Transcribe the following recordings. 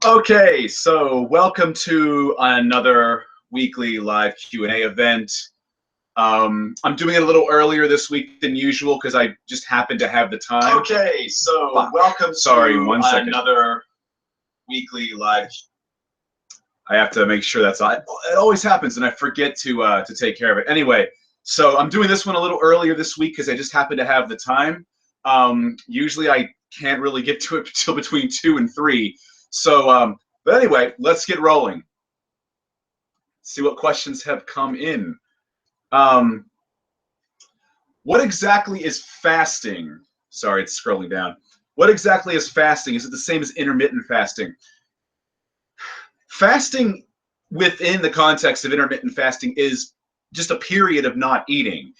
Okay, so welcome to another weekly live Q&A event. I'm doing it a little earlier this week than usual because I just happen to have the time. Okay, so welcome to one second. another weekly live. I have to make sure that's on. It always happens, and I forget to take care of it. Anyway, so I'm doing this one a little earlier this week because I just happen to have the time. Usually I can't really get to it until between 2 and 3. So, but anyway, let's get rolling. See what questions have come in. What exactly is fasting? Sorry, it's scrolling down. What exactly is fasting? Is it the same as intermittent fasting? Fasting within the context of intermittent fasting is just a period of not eating.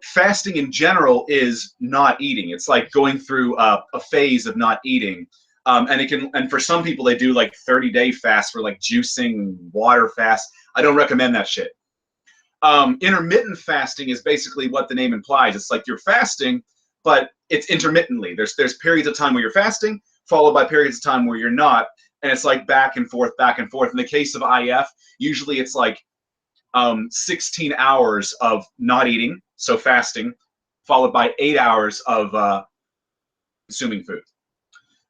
Fasting in general is not eating. It's like going through a phase of not eating. And for some people, they do like 30-day fast for like juicing, water fast. I don't recommend that shit. Intermittent fasting is basically what the name implies. It's like you're fasting, but it's intermittently. There's periods of time where you're fasting, followed by periods of time where you're not, and it's like back and forth, back and forth. In the case of IF, usually it's like 16 hours of not eating, so fasting, followed by 8 hours of consuming food.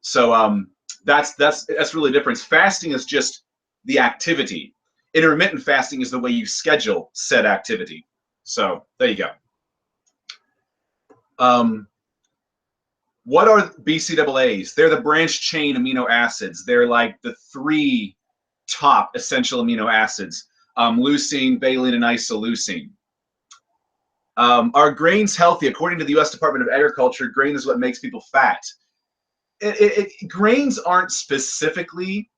So that's really the difference. Fasting is just the activity. Intermittent fasting is the way you schedule said activity. So there you go. What are BCAAs? They're the branched chain amino acids. They're like the 3 top essential amino acids: leucine, valine, and isoleucine. Are grains healthy? According to the U.S. Department of Agriculture, grain is what makes people fat. Grains aren't specifically,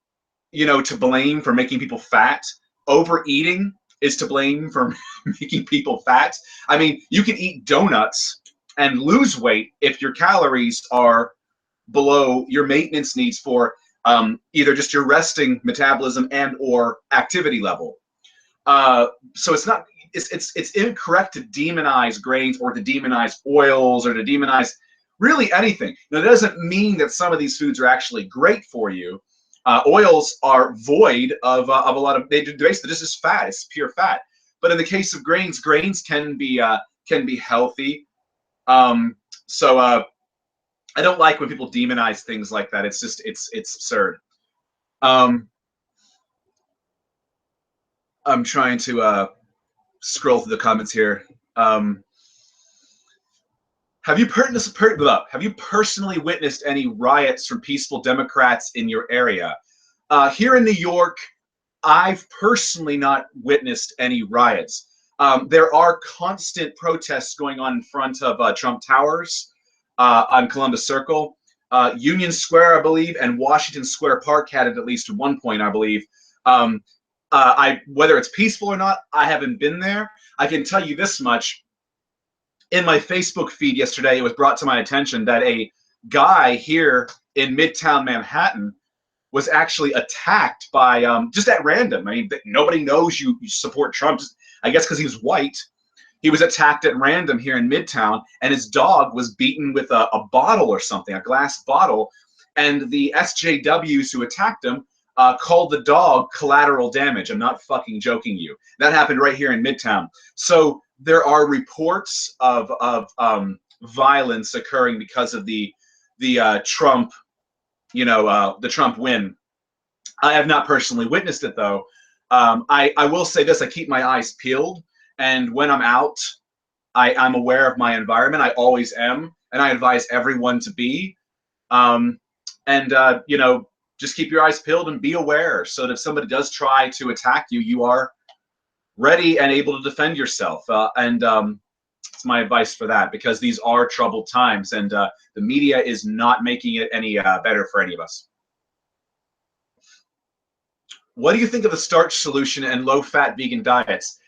to blame for making people fat. Overeating is to blame for making people fat. I mean, you can eat donuts and lose weight if your calories are below your maintenance needs for either just your resting metabolism and or activity level. So it's incorrect to demonize grains or to demonize oils or to demonize really anything. Now, that doesn't mean that some of these foods are actually great for you. Oils are void of a lot of, basically this is fat. It's pure fat. But in the case of grains can be healthy. So I don't like when people demonize things like that. It's just it's absurd. I'm trying to scroll through the comments here. Have you personally witnessed any riots from peaceful Democrats in your area? Here in New York, I've personally not witnessed any riots. There are constant protests going on in front of Trump Towers on Columbus Circle. Union Square, I believe, and Washington Square Park had it at least at one point, I believe. Whether it's peaceful or not, I haven't been there. I can tell you this much. In my Facebook feed yesterday, it was brought to my attention that a guy here in Midtown Manhattan was actually attacked by, just at random. I mean, nobody knows you support Trump. I guess because he was white. He was attacked at random here in Midtown, and his dog was beaten with a bottle or something, a glass bottle. And the SJWs who attacked him called the dog collateral damage. I'm not fucking joking you. That happened right here in Midtown. So there are reports of violence occurring because of the Trump, the Trump win. I have not personally witnessed it though. I will say this: I keep my eyes peeled, and when I'm out, I'm aware of my environment. I always am, and I advise everyone to be. Just keep your eyes peeled and be aware, so that if somebody does try to attack you, you are ready and able to defend yourself. It's my advice for that, because these are troubled times, and the media is not making it any better for any of us. What do you think of the starch solution and low-fat vegan diets?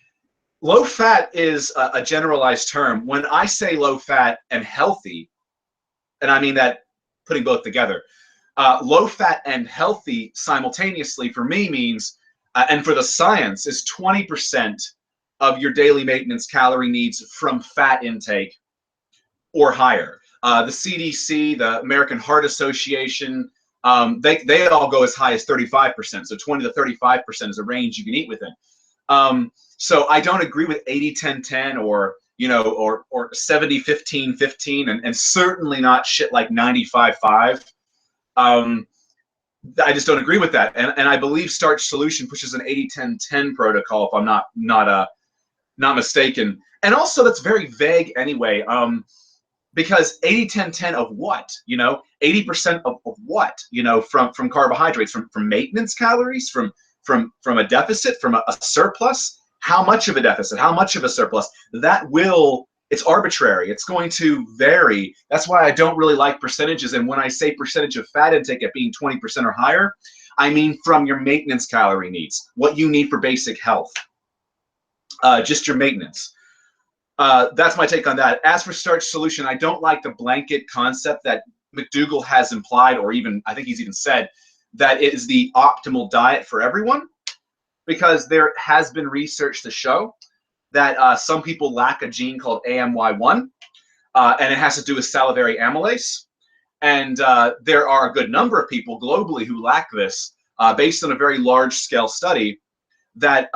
Low-fat is a generalized term. When I say low-fat and healthy, and I mean that putting both together, low-fat and healthy simultaneously for me means, and for the science, is 20% of your daily maintenance calorie needs from fat intake or higher. The CDC, the American Heart Association, They all go as high as 35%. So 20 to 35% is a range you can eat within. So I don't agree with 80-10-10 or 70-15-15, and certainly not shit like 95-5. I just don't agree with that, and I believe Starch Solution pushes an 80-10-10 protocol, if I'm not mistaken. And also, that's very vague anyway, because 80-10-10 of what? 80% of what? From carbohydrates, from maintenance calories, from a deficit, from a surplus. How much of a deficit? How much of a surplus? It's arbitrary. It's going to vary. That's why I don't really like percentages. And when I say percentage of fat intake at being 20% or higher, I mean from your maintenance calorie needs, what you need for basic health, just your maintenance. That's my take on that. As for Starch Solution, I don't like the blanket concept that McDougall has implied, or even I think he's even said that it is the optimal diet for everyone, because there has been research to show that some people lack a gene called AMY1, and it has to do with salivary amylase. And there are a good number of people globally who lack this, based on a very large-scale study, that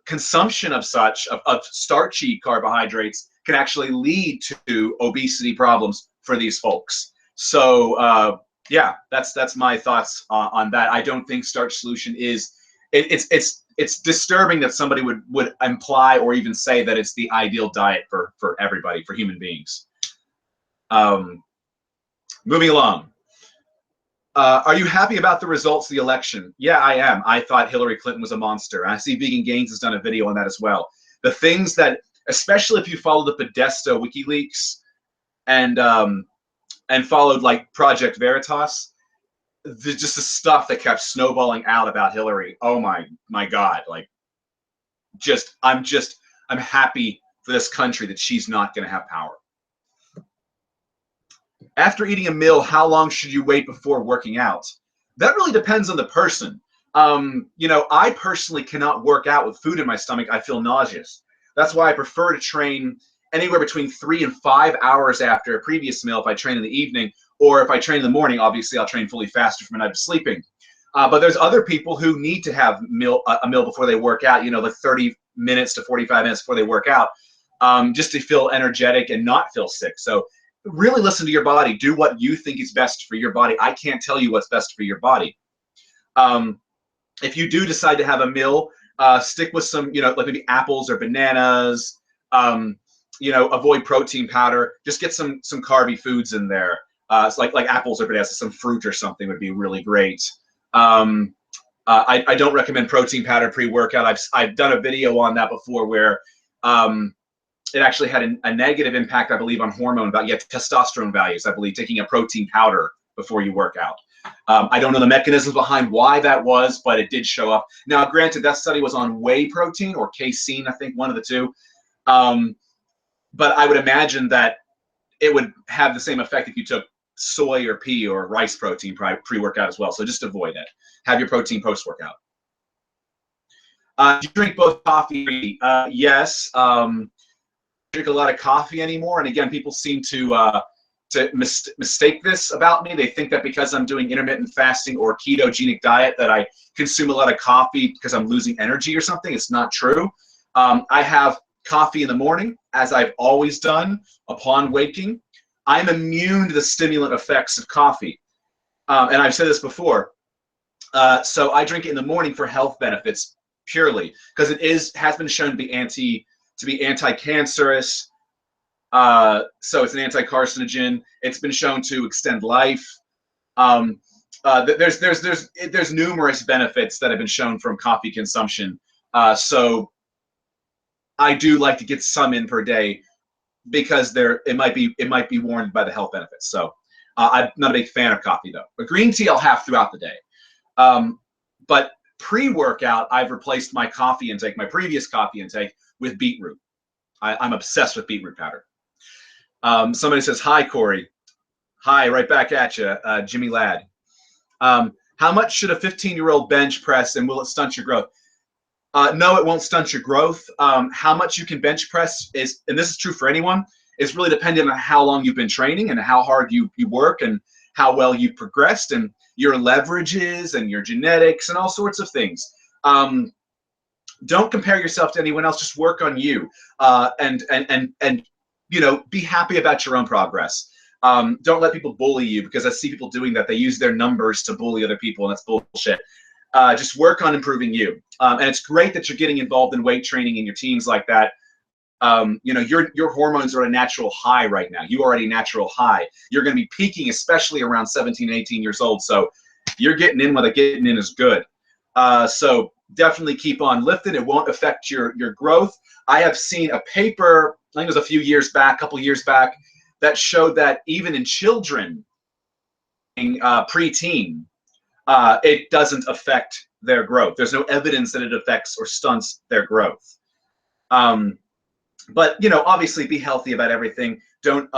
consumption of starchy carbohydrates can actually lead to obesity problems for these folks. So yeah, that's my thoughts on that. I don't think Starch Solution is it's disturbing that somebody would imply or even say that it's the ideal diet for everybody, for human beings. Moving along. Are you happy about the results of the election? Yeah, I am. I thought Hillary Clinton was a monster. I see Vegan Gains has done a video on that as well. The things that, especially if you follow the Podesta WikiLeaks and followed like Project Veritas, just the stuff that kept snowballing out about Hillary. Oh my God! Like, I'm happy for this country that she's not going to have power. After eating a meal, how long should you wait before working out? That really depends on the person. I personally cannot work out with food in my stomach. I feel nauseous. That's why I prefer to train anywhere between 3 and 5 hours after a previous meal if I train in the evening, or if I train in the morning, obviously I'll train fully fasted from a night of sleeping. But there's other people who need to have a meal before they work out, like 30 minutes to 45 minutes before they work out, just to feel energetic and not feel sick. So really listen to your body. Do what you think is best for your body. I can't tell you what's best for your body. If you do decide to have a meal, stick with some, like maybe apples or bananas. Avoid protein powder. Just get some carby foods in there. It's like apples or bananas, some fruit or something would be really great. I don't recommend protein powder pre-workout. I've done a video on that before where it actually had a negative impact, I believe, on testosterone values, I believe, taking a protein powder before you work out. I don't know the mechanisms behind why that was, but it did show up. Now, granted, that study was on whey protein or casein, I think, one of the two. But I would imagine that it would have the same effect if you took soy or pea or rice protein pre-workout as well. So just avoid it. Have your protein post-workout. Do you drink both coffee and tea? Yes. Drink a lot of coffee anymore, and again, people seem to mistake this about me. They think that because I'm doing intermittent fasting or ketogenic diet that I consume a lot of coffee because I'm losing energy or something. It's not true. I have coffee in the morning, as I've always done upon waking. I'm immune to the stimulant effects of coffee, and I've said this before. So I drink it in the morning for health benefits purely, because it has been shown to be anti-cancerous. So it's an anti-carcinogen. It's been shown to extend life. There's numerous benefits that have been shown from coffee consumption. So I do like to get some in per day, because it might be warranted by the health benefits. So I'm not a big fan of coffee though. But green tea I'll have throughout the day. But pre-workout, I've replaced my previous coffee intake with beetroot. I'm obsessed with beetroot powder. Somebody says, hi, Cory. Hi, right back at you, Jimmy Ladd. How much should a 15-year-old bench press, and will it stunt your growth? No, it won't stunt your growth. How much you can bench press is, and this is true for anyone, is really dependent on how long you've been training and how hard you work and how well you've progressed. And your leverages and your genetics and all sorts of things. Don't compare yourself to anyone else. Just work on you, and you know, be happy about your own progress. Don't let people bully you, because I see people doing that. They use their numbers to bully other people, and that's bullshit. Just work on improving you. And it's great that you're getting involved in weight training and your teams like that. You know, your hormones are at a natural high right now. You are at a natural high. You're going to be peaking, especially around 17, 18 years old. So you're getting in, whether getting in is good. So definitely keep on lifting. It won't affect your growth. I have seen a paper, I think it was a few years back, couple years back, that showed that even in children, preteen, it doesn't affect their growth. There's no evidence that it affects or stunts their growth. But you know, obviously, be healthy about everything. Don't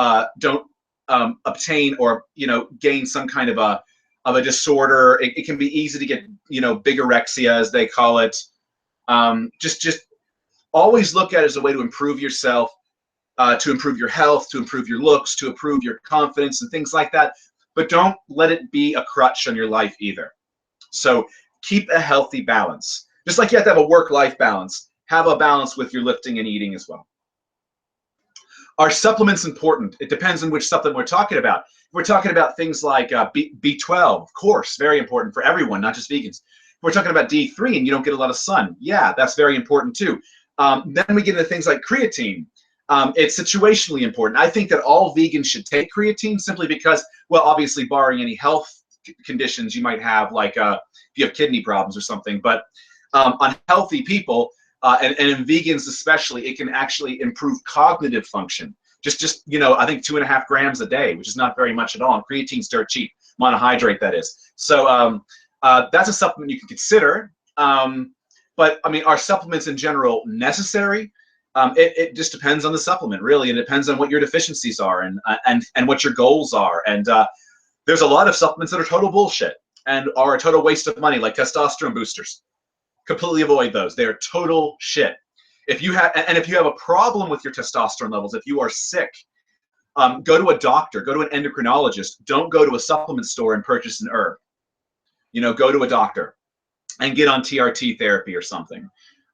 obtain or, you know, gain some kind of a disorder. It can be easy to get, you know, bigorexia, as they call it. Just always look at it as a way to improve yourself, to improve your health, to improve your looks, to improve your confidence and things like that. But don't let it be a crutch on your life either. So keep a healthy balance. Just like you have to have a work-life balance, have a balance with your lifting and eating as well. Are supplements important? It depends on which supplement we're talking about. If we're talking about things like B12, of course, very important for everyone, not just vegans. If we're talking about D3 and you don't get a lot of sun, yeah, that's very important too. Then we get into things like creatine. It's situationally important. I think that all vegans should take creatine, simply because, well, obviously barring any health conditions you might have, like if you have kidney problems or something, but on healthy people, and in vegans especially, it can actually improve cognitive function. Just you know, I think 2.5 grams a day, which is not very much at all. And creatine's dirt cheap, monohydrate that is. So that's a supplement you can consider. But I mean, are supplements in general necessary? It just depends on the supplement, really, and it depends on what your deficiencies are and what your goals are. And there's a lot of supplements that are total bullshit and are a total waste of money, like testosterone boosters. Completely avoid those. They are total shit. If you have a problem with your testosterone levels, if you are sick, go to a doctor, go to an endocrinologist. Don't go to a supplement store and purchase an herb. You know, go to a doctor and get on TRT therapy or something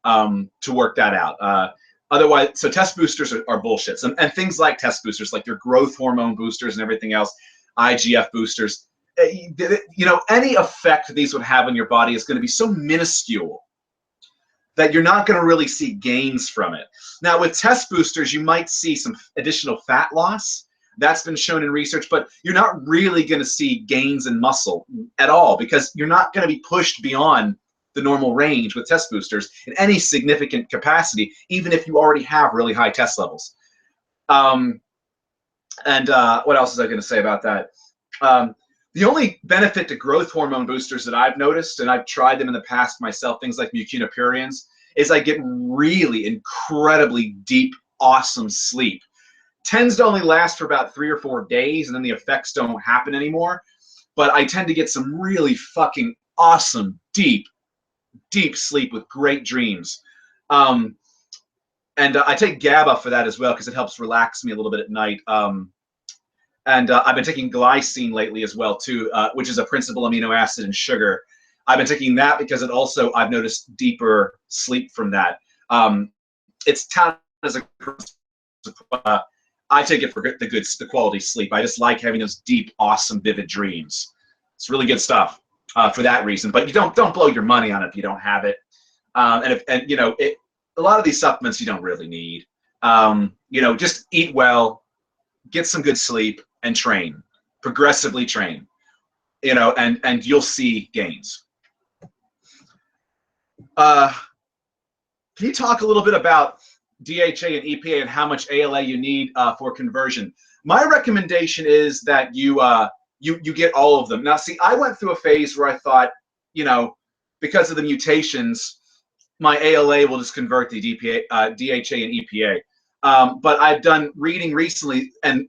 to work that out. Otherwise, so test boosters are bullshit. And things like test boosters, like your growth hormone boosters and everything else, IGF boosters, you know, any effect these would have on your body is going to be so minuscule that you're not going to really see gains from it. Now, with test boosters, you might see some additional fat loss. That's been shown in research, but you're not really going to see gains in muscle at all, because you're not going to be pushed beyond the normal range with test boosters in any significant capacity, even if you already have really high test levels. What else was I going to say about that? The only benefit to growth hormone boosters that I've noticed, and I've tried them in the past myself, things like mucinopurians, is I get really incredibly deep, awesome sleep. Tends to only last for about 3 or 4 days, and then the effects don't happen anymore. But I tend to get some really fucking awesome, deep sleep with great dreams. I take GABA for that as well, because it helps relax me a little bit at night. I've been taking glycine lately as well too, which is a principal amino acid in sugar. I've been taking that because it also, I've noticed deeper sleep from that. It's touted as a, I take it for the quality sleep. I just like having those deep, awesome, vivid dreams. It's really good stuff for that reason. But you don't blow your money on it if you don't have it. And you know, a lot of these supplements you don't really need. You know, just eat well, get some good sleep, and train, progressively train, you know, and you'll see gains. Can you talk a little bit about DHA and EPA and how much ALA you need for conversion? My recommendation is that you get all of them. Now, see, I went through a phase where I thought, you know, because of the mutations, my ALA will just convert the DHA and EPA. But I've done reading recently, and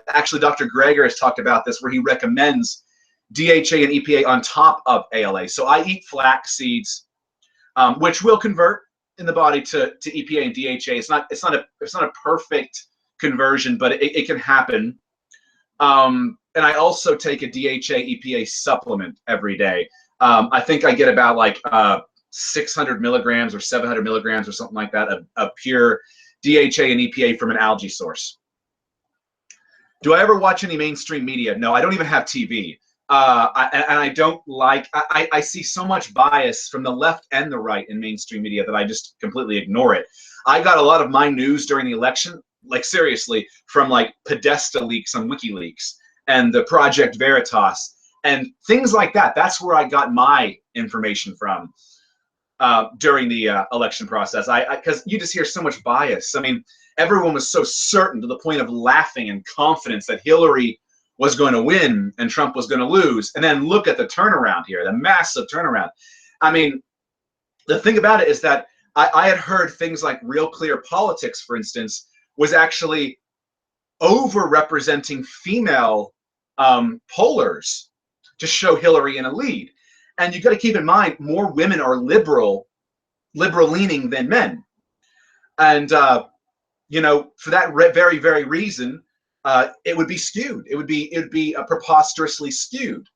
actually Dr. Greger has talked about this, where he recommends DHA and EPA on top of ALA. So I eat flax seeds, which will convert in the body to EPA and DHA. It's not a perfect conversion, but it can happen. and I also take a DHA EPA supplement every day. I think I get about like 600 milligrams or 700 milligrams or something like that of pure DHA and EPA from an algae source. Do I ever watch any mainstream media? No, I don't even have TV. I don't like, I see so much bias from the left and the right in mainstream media that I just completely ignore it. I got a lot of my news during the election, like seriously, from like Podesta leaks on WikiLeaks and the Project Veritas and things like that. That's where I got my information from during the election process. Because you just hear so much bias. I mean, everyone was so certain to the point of laughing and confidence that Hillary was going to win and Trump was going to lose. And then look at the turnaround here, the massive turnaround. I mean, the thing about it is that I had heard things like Real Clear Politics, for instance, was actually over-representing female pollers to show Hillary in a lead. And you got to keep in mind, more women are liberal-leaning than men. And, you know, for that very, very reason, it would be skewed. It would be preposterously skewed.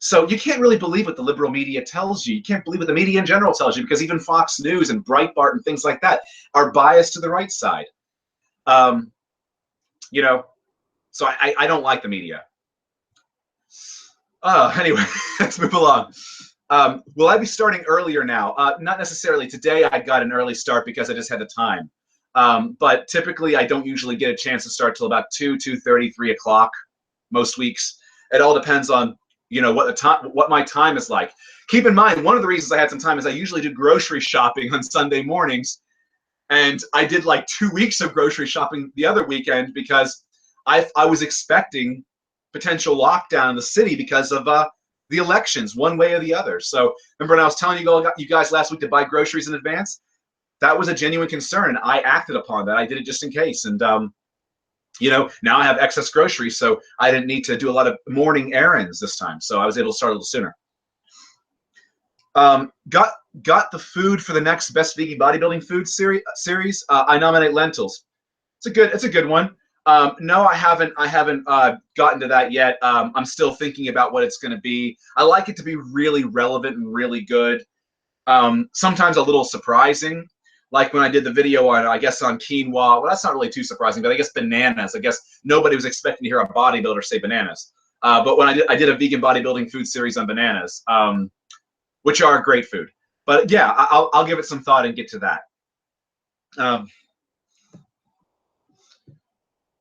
So you can't really believe what the liberal media tells you. You can't believe what the media in general tells you, because even Fox News and Breitbart and things like that are biased to the right side. You know, so I don't like the media. Anyway, let's move along. Will I be starting earlier now? Not necessarily. Today I got an early start because I just had the time. But typically I don't usually get a chance to start till about 2:30, 3 o'clock most weeks. It all depends on, you know, what my time is like. Keep in mind, one of the reasons I had some time is I usually do grocery shopping on Sunday mornings. And I did like 2 weeks of grocery shopping the other weekend because I was expecting potential lockdown in the city because of the elections, one way or the other. So remember when I was telling you guys last week to buy groceries in advance? That was a genuine concern, and I acted upon that. I did it just in case. And, you know, now I have excess groceries, so I didn't need to do a lot of morning errands this time. So I was able to start a little sooner. Got the food for the next Best Vegan Bodybuilding Food series. I nominate lentils. It's a good one. No, I haven't gotten to that yet. I'm still thinking about what it's going to be. I like it to be really relevant and really good. Sometimes a little surprising. Like when I did the video on, I guess, on quinoa. Well, that's not really too surprising, but I guess bananas. I guess nobody was expecting to hear a bodybuilder say bananas. But when I did a vegan bodybuilding food series on bananas, which are great food. But yeah, I'll give it some thought and get to that.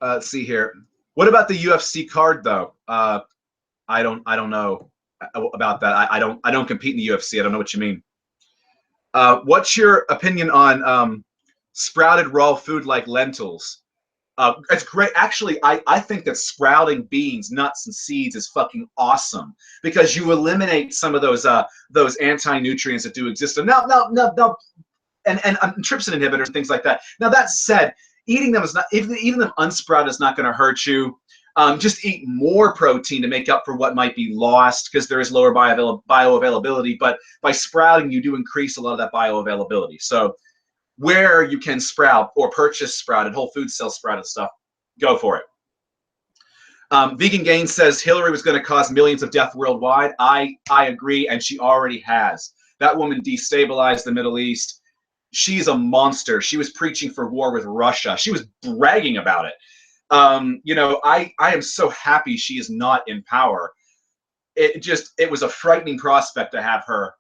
Let's see here. What about the UFC card though? I don't know about that. I don't compete in the UFC. I don't know what you mean. What's your opinion on sprouted raw food like lentils? It's great. Actually, I think that sprouting beans, nuts, and seeds is fucking awesome because you eliminate some of those anti-nutrients that do exist. And trypsin inhibitors and things like that. Now that said, eating them is not, eating them unsprouted is not going to hurt you. Just eat more protein to make up for what might be lost because there is lower bioavailability. But by sprouting, you do increase a lot of that bioavailability. So where you can sprout or purchase sprouted, Whole Foods sells sprouted stuff, go for it. Vegan Gain says Hillary was going to cause millions of deaths worldwide. I agree, and she already has. That woman destabilized the Middle East. She's a monster. She was preaching for war with Russia. She was bragging about it. You know, I am so happy she is not in power. It was a frightening prospect to have her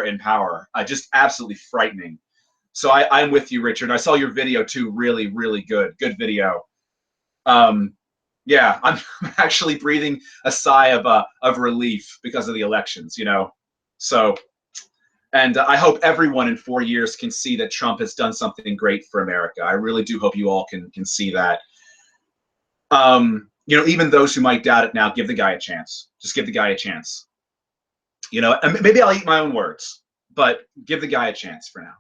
in power. Just absolutely frightening. So I'm with you, Richard. I saw your video too. Really, really good video. Yeah, I'm actually breathing a sigh of relief because of the elections, you know. So, and I hope everyone in 4 years can see that Trump has done something great for America. I really do hope you all can see that. You know, even those who might doubt it now, give the guy a chance. Just give the guy a chance. You know, and maybe I'll eat my own words, but give the guy a chance for now.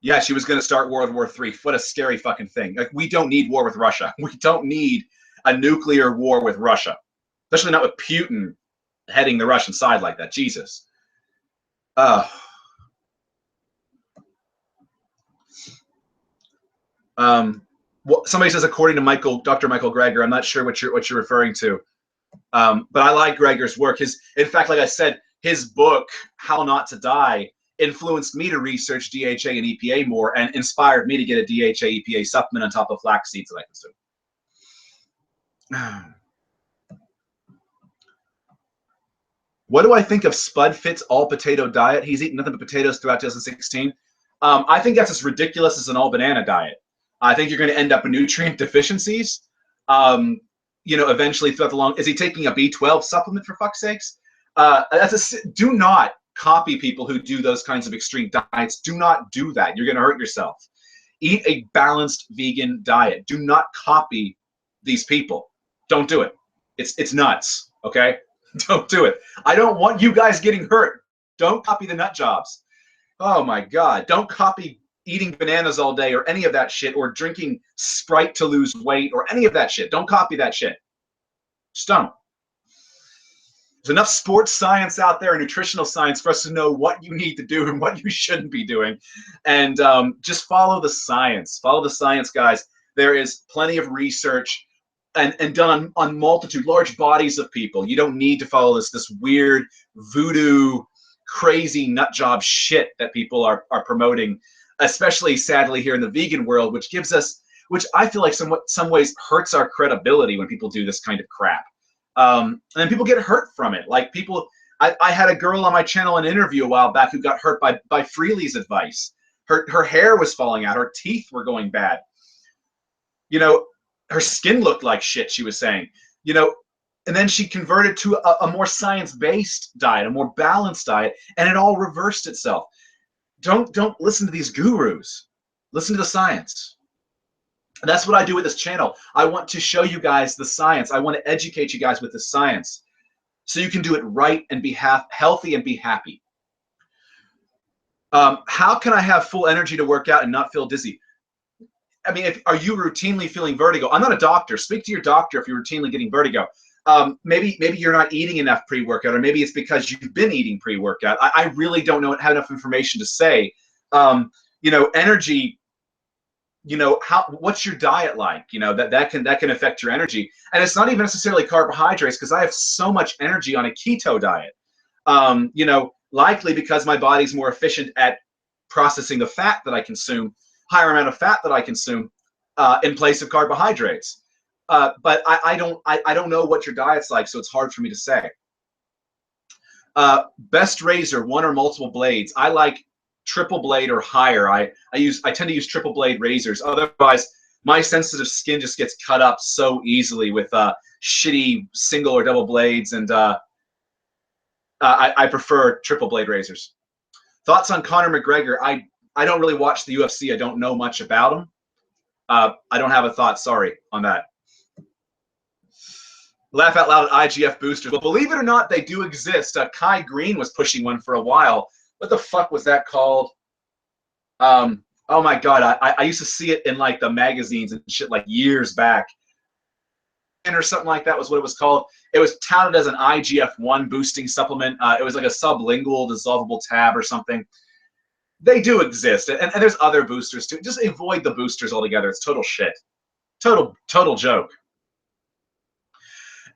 Yeah, she was going to start World War III. What a scary fucking thing. Like, we don't need war with Russia. We don't need a nuclear war with Russia, especially not with Putin heading the Russian side like that. Jesus. Somebody says according to Dr. Michael Greger. I'm not sure what you're referring to, but I like Greger's work. In fact, like I said, his book How Not to Die influenced me to research DHA and EPA more, and inspired me to get a DHA EPA supplement on top of flax seeds that I consume. What do I think of Spud Fit's all potato diet? He's eaten nothing but potatoes throughout 2016. I think that's as ridiculous as an all banana diet. I think you're going to end up with nutrient deficiencies. Eventually throughout the long. Is he taking a B12 supplement for fuck's sakes? Do not copy people who do those kinds of extreme diets. Do not do that. You're going to hurt yourself. Eat a balanced vegan diet. Do not copy these people. Don't do it. It's nuts. Okay. Don't do it. I don't want you guys getting hurt. Don't copy the nut jobs. Oh my God. Don't copy eating bananas all day or any of that shit, or drinking Sprite to lose weight or any of that shit. Don't copy that shit. Just don't. There's enough sports science out there and nutritional science for us to know what you need to do and what you shouldn't be doing. And just follow the science. Follow the science, guys. There is plenty of research and done on multitude, large bodies of people. You don't need to follow this weird voodoo, crazy nut job shit that people are promoting, especially sadly here in the vegan world, which I feel like some ways hurts our credibility when people do this kind of crap. And people get hurt from it. Like I had a girl on my channel in an interview a while back who got hurt by Freely's advice. Her hair was falling out. Her teeth were going bad. Her skin looked like shit, she was saying. And then she converted to a more science-based diet, a more balanced diet, and it all reversed itself. Don't listen to these gurus. Listen to the science. And that's what I do with this channel. I want to show you guys the science. I want to educate you guys with the science so you can do it right and be healthy and be happy. How can I have full energy to work out and not feel dizzy? I mean, are you routinely feeling vertigo? I'm not a doctor. Speak to your doctor if you're routinely getting vertigo. Maybe you're not eating enough pre-workout, or maybe it's because you've been eating pre-workout. I really don't have enough information to say. Energy. What's your diet like? That can affect your energy, and it's not even necessarily carbohydrates, because I have so much energy on a keto diet. Likely because my body's more efficient at processing the fat that I consume. Higher amount of fat that I consume in place of carbohydrates. But I don't know what your diet's like, so it's hard for me to say. Best razor, one or multiple blades. I like triple blade or higher. I tend to use triple blade razors. Otherwise, my sensitive skin just gets cut up so easily with shitty single or double blades, and I prefer triple blade razors. Thoughts on Conor McGregor? I don't really watch the UFC. I don't know much about him. I don't have a thought, sorry, on that. Laugh out loud at IGF boosters. But believe it or not, they do exist. Kai Green was pushing one for a while. What the fuck was that called? Oh my God, I used to see it in like the magazines and shit like years back. Or something like that was what it was called. It was touted as an IGF-1 boosting supplement. It was like a sublingual dissolvable tab or something. They do exist, and there's other boosters too. Just avoid the boosters altogether. It's total shit. Total joke.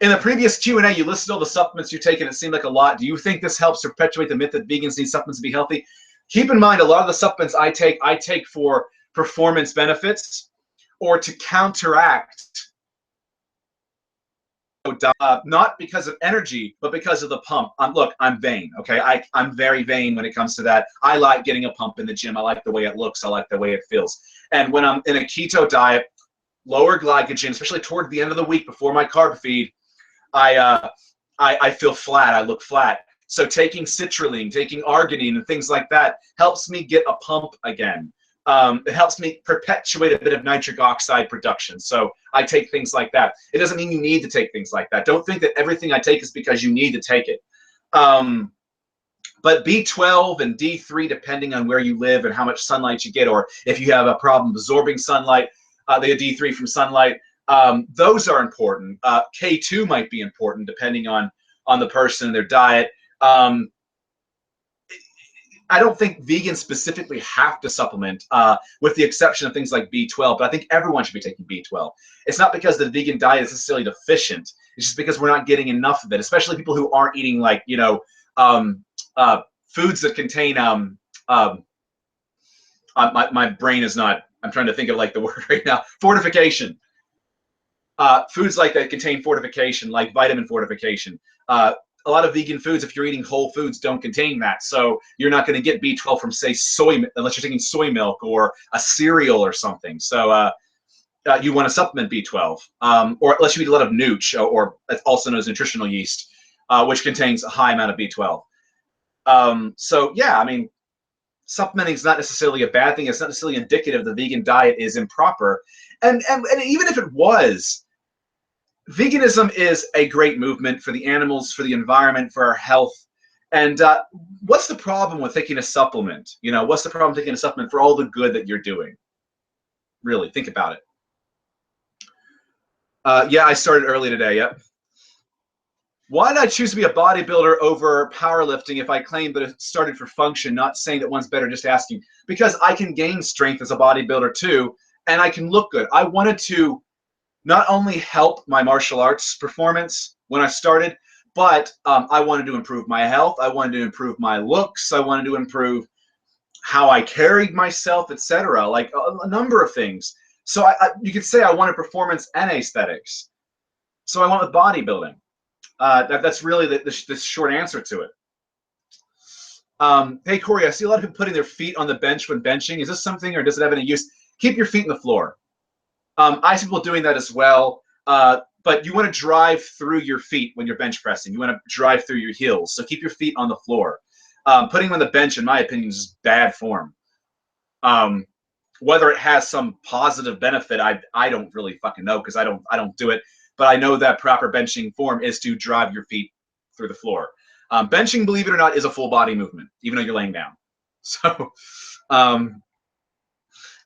In the previous Q&A, you listed all the supplements you take, and it seemed like a lot. Do you think this helps perpetuate the myth that vegans need supplements to be healthy? Keep in mind, a lot of the supplements I take for performance benefits or to counteract, not because of energy, but because of the pump. Look, I'm vain, okay? I'm very vain when it comes to that. I like getting a pump in the gym. I like the way it looks. I like the way it feels. And when I'm in a keto diet, lower glycogen, especially toward the end of the week before my carb feed, I feel flat. I look flat. So taking citrulline, taking arginine, and things like that helps me get a pump again. It helps me perpetuate a bit of nitric oxide production. So I take things like that. It doesn't mean you need to take things like that. Don't think that everything I take is because you need to take it. But B12 and D3, depending on where you live and how much sunlight you get, or if you have a problem absorbing sunlight, they get D3 from sunlight. Those are important. K2 might be important depending on the person and their diet. I don't think vegans specifically have to supplement, with the exception of things like B12, but I think everyone should be taking B12. It's not because the vegan diet is necessarily deficient. It's just because we're not getting enough of it, especially people who aren't eating, like, you know, foods that contain, my brain is not, I'm trying to think of like the word right now, fortification. Foods like that contain fortification, like vitamin fortification. A lot of vegan foods, if you're eating whole foods, don't contain that. So you're not going to get B12 from, say, soy, unless you're taking soy milk or a cereal or something. So you want to supplement B12, or unless you eat a lot of nooch, or also known as nutritional yeast, which contains a high amount of B12. So yeah, I mean, supplementing is not necessarily a bad thing. It's not necessarily indicative the vegan diet is improper. And even if it was, veganism is a great movement for the animals, for the environment, for our health. And what's the problem with taking a supplement? You know, what's the problem taking a supplement for all the good that you're doing? Really, think about it. Yeah, I started early today, yep. Why did I choose to be a bodybuilder over powerlifting if I claim that it started for function, not saying that one's better, just asking? Because I can gain strength as a bodybuilder too, and I can look good. I wanted to not only help my martial arts performance when I started, but I wanted to improve my health. I wanted to improve my looks. I wanted to improve how I carried myself, etc. Like a number of things. So you could say I wanted performance and aesthetics. So I went with bodybuilding. That's really the short answer to it. Hey, Cory, I see a lot of people putting their feet on the bench when benching. Is this something, or does it have any use? Keep your feet in the floor. I see people doing that as well, but you want to drive through your feet when you're bench pressing. You want to drive through your heels, so keep your feet on the floor. Putting them on the bench, in my opinion, is bad form. Whether it has some positive benefit, I don't really fucking know, because I don't do it. But I know that proper benching form is to drive your feet through the floor. Benching, believe it or not, is a full body movement, even though you're laying down. So.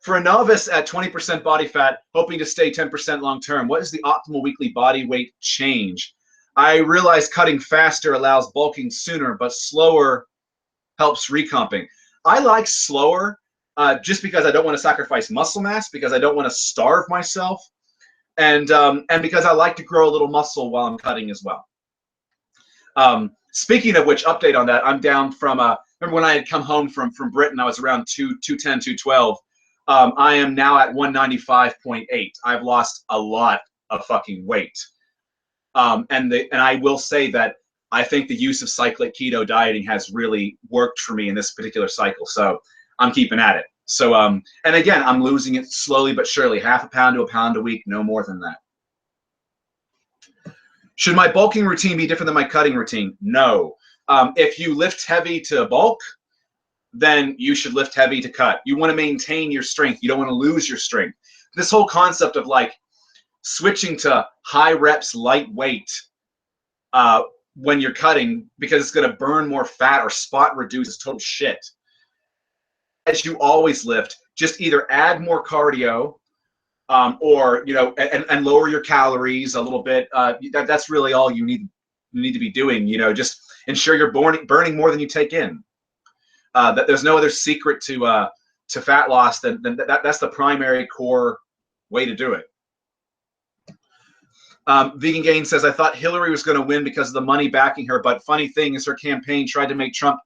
For a novice at 20% body fat, hoping to stay 10% long term, what is the optimal weekly body weight change? I realize cutting faster allows bulking sooner, but slower helps recomping. I like slower just because I don't want to sacrifice muscle mass, because I don't want to starve myself, and because I like to grow a little muscle while I'm cutting as well. Speaking of which, update on that, I'm down from, remember when I had come home from Britain, I was around 210, 212. I am now at 195.8. I've lost a lot of fucking weight. And I will say that I think the use of cyclic keto dieting has really worked for me in this particular cycle. So I'm keeping at it. So, and again, I'm losing it slowly but surely, half a pound to a pound a week, no more than that. Should my bulking routine be different than my cutting routine? No. If you lift heavy to bulk, then you should lift heavy to cut. You want to maintain your strength. You don't want to lose your strength. This whole concept of like switching to high reps, lightweight when you're cutting because it's going to burn more fat or spot reduce is total shit. As you always lift, just either add more cardio or, you know, and lower your calories a little bit. That's really all you need to be doing. You know, just ensure you're burning more than you take in. That there's no other secret to fat loss than that's the primary core way to do it. Vegan Gain says, I thought Hillary was going to win because of the money backing her, but funny thing is her campaign tried to make Trump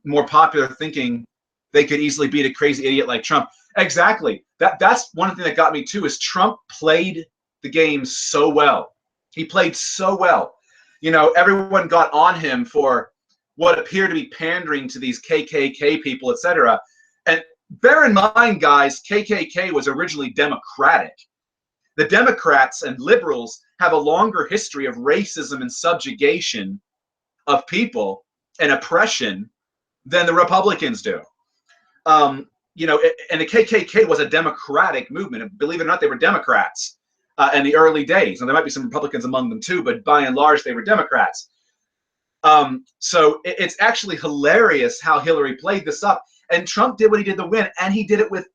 more popular, thinking they could easily beat a crazy idiot like Trump. Exactly. That's one thing that got me too, is Trump played the game so well. He played so well. You know, everyone got on him for what appeared to be pandering to these KKK people, etc. And bear in mind, guys, KKK was originally Democratic. The Democrats and liberals have a longer history of racism and subjugation of people and oppression than the Republicans do. You know, and the KKK was a Democratic movement. Believe it or not, they were Democrats in the early days. And there might be some Republicans among them too, but by and large, they were Democrats. So it's actually hilarious how Hillary played this up, and Trump did what he did to win, and he did it with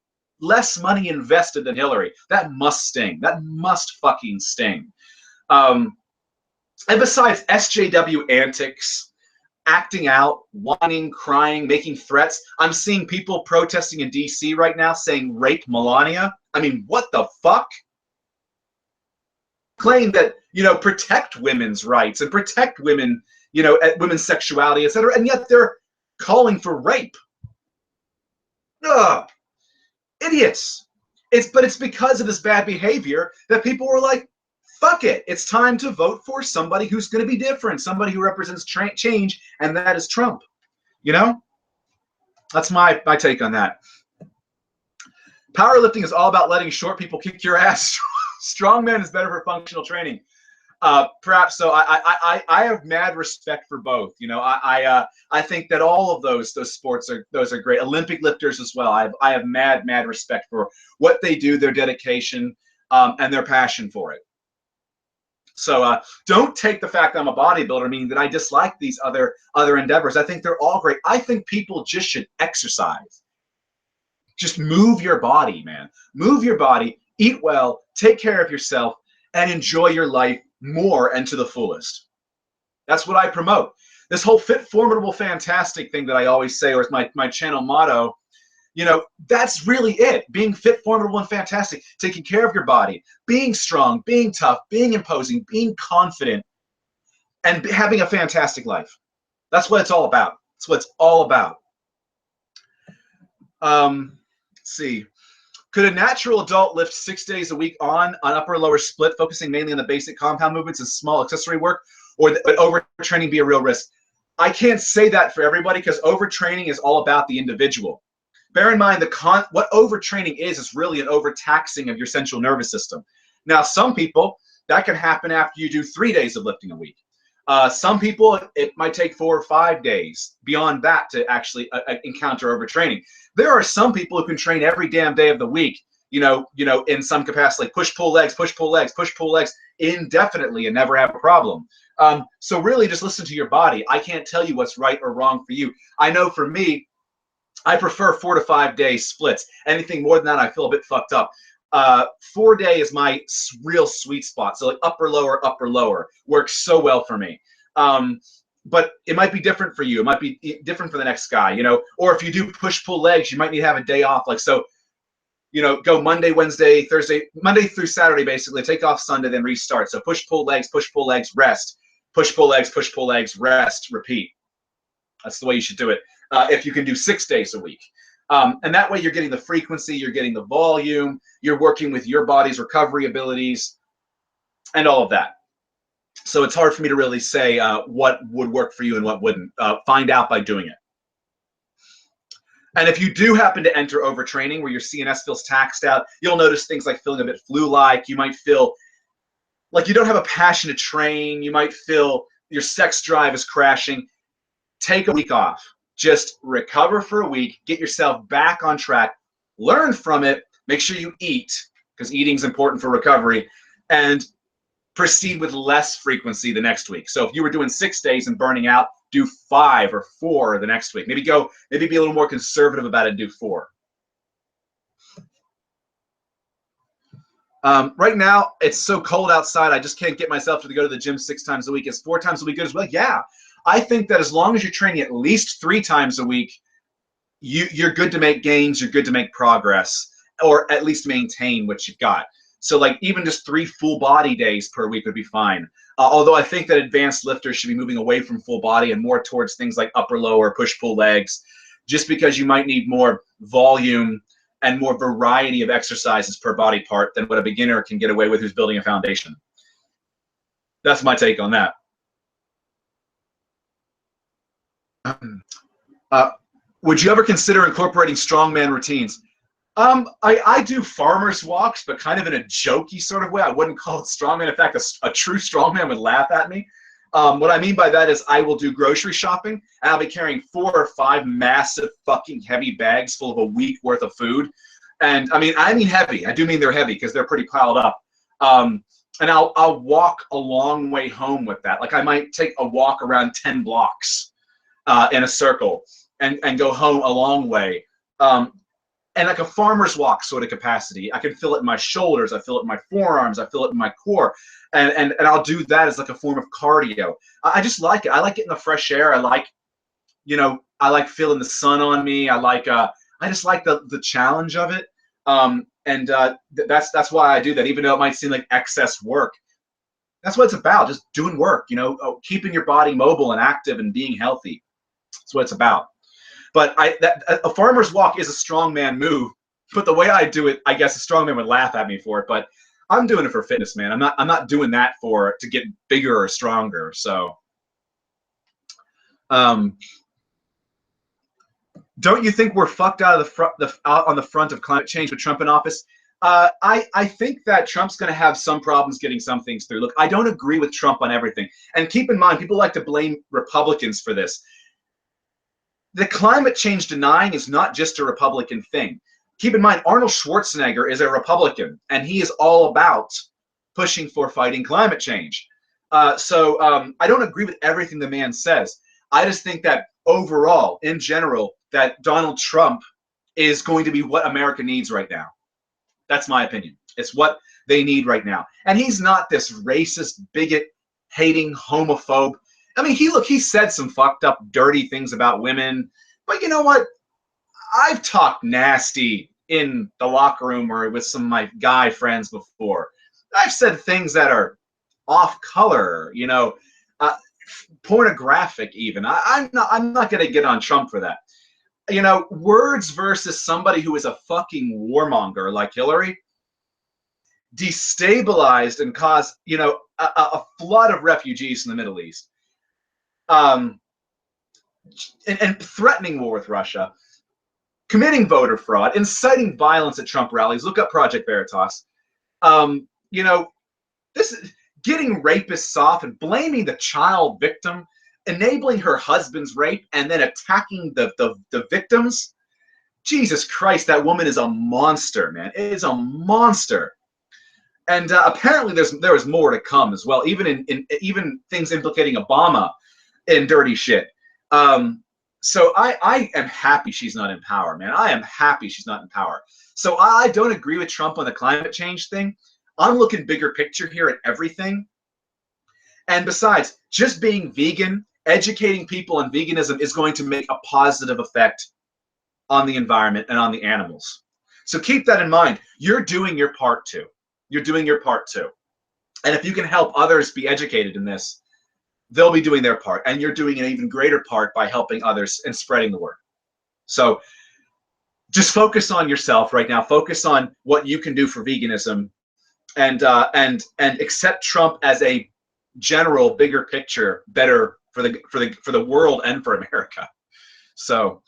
less money invested than Hillary. That must sting. That must fucking sting. And besides, SJW antics acting out, whining, crying, making threats. I'm seeing people protesting in DC right now saying rape Melania. I mean, what the fuck? Claim that, you know, protect women's rights and protect women, you know, women's sexuality, etc. And yet they're calling for rape. Ugh. Idiots. But it's because of this bad behavior that people were like, fuck it. It's time to vote for somebody who's going to be different, somebody who represents change, and that is Trump. You know? That's my take on that. Powerlifting is all about letting short people kick your ass. Strongman is better for functional training. Perhaps so. I have mad respect for both. You know, I think that all of those sports are great. Olympic lifters as well. I have mad respect for what they do, their dedication, and their passion for it. So don't take the fact that I'm a bodybuilder meaning that I dislike these other endeavors. I think they're all great. I think people just should exercise. Just move your body, man. Move your body, eat well, take care of yourself, and enjoy your life more and to the fullest. That's what I promote. This whole fit, formidable, fantastic thing that I always say, or is my channel motto, you know, that's really it. Being fit, formidable, and fantastic. Taking care of your body, being strong, being tough, being imposing, being confident, and having a fantastic life. That's what it's all about. That's what it's all about. Let's see. Could a natural adult lift 6 days a week on upper lower split, focusing mainly on the basic compound movements and small accessory work, or would overtraining be a real risk? I can't say that for everybody because overtraining is all about the individual. Bear in mind what overtraining is really an overtaxing of your central nervous system. Now, some people, that can happen after you do 3 days of lifting a week. Some people, it might take 4 or 5 days beyond that to actually encounter overtraining. There are some people who can train every damn day of the week, you know, in some capacity, like push, pull legs, push, pull legs, push, pull legs indefinitely and never have a problem. So really just listen to your body. I can't tell you what's right or wrong for you. I know for me, I prefer 4 to 5 day splits. Anything more than that, I feel a bit fucked up. 4 day is my real sweet spot. So like upper, lower works so well for me. But it might be different for you. It might be different for the next guy, you know, or if you do push, pull legs, you might need to have a day off. Like, so, you know, go Monday, Wednesday, Thursday, Monday through Saturday, basically take off Sunday, then restart. So push, pull legs, rest, push, pull legs, rest, repeat. That's the way you should do it. If you can do 6 days a week. And that way you're getting the frequency, you're getting the volume, you're working with your body's recovery abilities and all of that. So it's hard for me to really say what would work for you and what wouldn't. Find out by doing it. And if you do happen to enter overtraining where your CNS feels taxed out, you'll notice things like feeling a bit flu-like. You might feel like you don't have a passion to train. You might feel your sex drive is crashing. Take a week off. Just recover for a week. Get yourself back on track. Learn from it. Make sure you eat, because eating is important for recovery. And proceed with less frequency the next week. So if you were doing 6 days and burning out, do 5 or 4 the next week. Maybe be a little more conservative about it and do 4. Right now, it's so cold outside, I just can't get myself to go to the gym 6 times a week. Is 4 times a week good as well? Yeah. I think that as long as you're training at least 3 times a week, you're good to make gains, you're good to make progress, or at least maintain what you've got. So like even just 3 full body days per week would be fine. Although I think that advanced lifters should be moving away from full body and more towards things like upper, lower, push, pull legs, just because you might need more volume and more variety of exercises per body part than what a beginner can get away with who's building a foundation. That's my take on that. Would you ever consider incorporating strongman routines? I do farmer's walks, but kind of in a jokey sort of way. I wouldn't call it strongman. In fact, a true strongman would laugh at me. What I mean by that is I will do grocery shopping, and I'll be carrying 4 or 5 massive fucking heavy bags full of a week worth of food. And I mean heavy. I do mean they're heavy because they're pretty piled up. And I'll walk a long way home with that. Like I might take a walk around 10 blocks in a circle and go home a long way. And like a farmer's walk sort of capacity. I can feel it in my shoulders, I feel it in my forearms, I feel it in my core. And I'll do that as like a form of cardio. I just like it. I like getting the fresh air. I like You know, I like feeling the sun on me. I just like the challenge of it. That's why I do that, even though it might seem like excess work. That's what it's about, just doing work, you know, keeping your body mobile and active and being healthy. That's what it's about. But a farmer's walk is a strongman move. But the way I do it, I guess a strongman would laugh at me for it. But I'm doing it for fitness, man. I'm not doing that to get bigger or stronger. So, don't you think we're fucked out of out on the front of climate change with Trump in office? I think that Trump's going to have some problems getting some things through. Look, I don't agree with Trump on everything. And keep in mind, people like to blame Republicans for this. The climate change denying is not just a Republican thing. Keep in mind, Arnold Schwarzenegger is a Republican, and he is all about pushing for fighting climate change. So I don't agree with everything the man says. I just think that overall, in general, that Donald Trump is going to be what America needs right now. That's my opinion. It's what they need right now. And he's not this racist, bigot, hating, homophobe. I mean, he said some fucked up, dirty things about women. But you know what? I've talked nasty in the locker room or with some of my guy friends before. I've said things that are off color, you know, pornographic even. I'm not going to get on Trump for that. You know, words versus somebody who is a fucking warmonger like Hillary destabilized and caused, you know, a flood of refugees in the Middle East. And threatening war with Russia, committing voter fraud, inciting violence at Trump rallies. Look up Project Veritas. You know, this is getting rapists off and blaming the child victim, enabling her husband's rape, and then attacking the victims. Jesus Christ, that woman is a monster, man. It is a monster. And apparently there was more to come as well, even in even things implicating Obama in dirty shit. So I am happy she's not in power, man. I am happy she's not in power. So I don't agree with Trump on the climate change thing. I'm looking bigger picture here at everything. And besides, just being vegan, educating people on veganism is going to make a positive effect on the environment and on the animals. So keep that in mind. You're doing your part too. You're doing your part too. And if you can help others be educated in this, they'll be doing their part. And you're doing an even greater part by helping others and spreading the word. So just focus on yourself right now. Focus on what you can do for veganism, and accept Trump as a general, bigger picture, better for the world and for America. So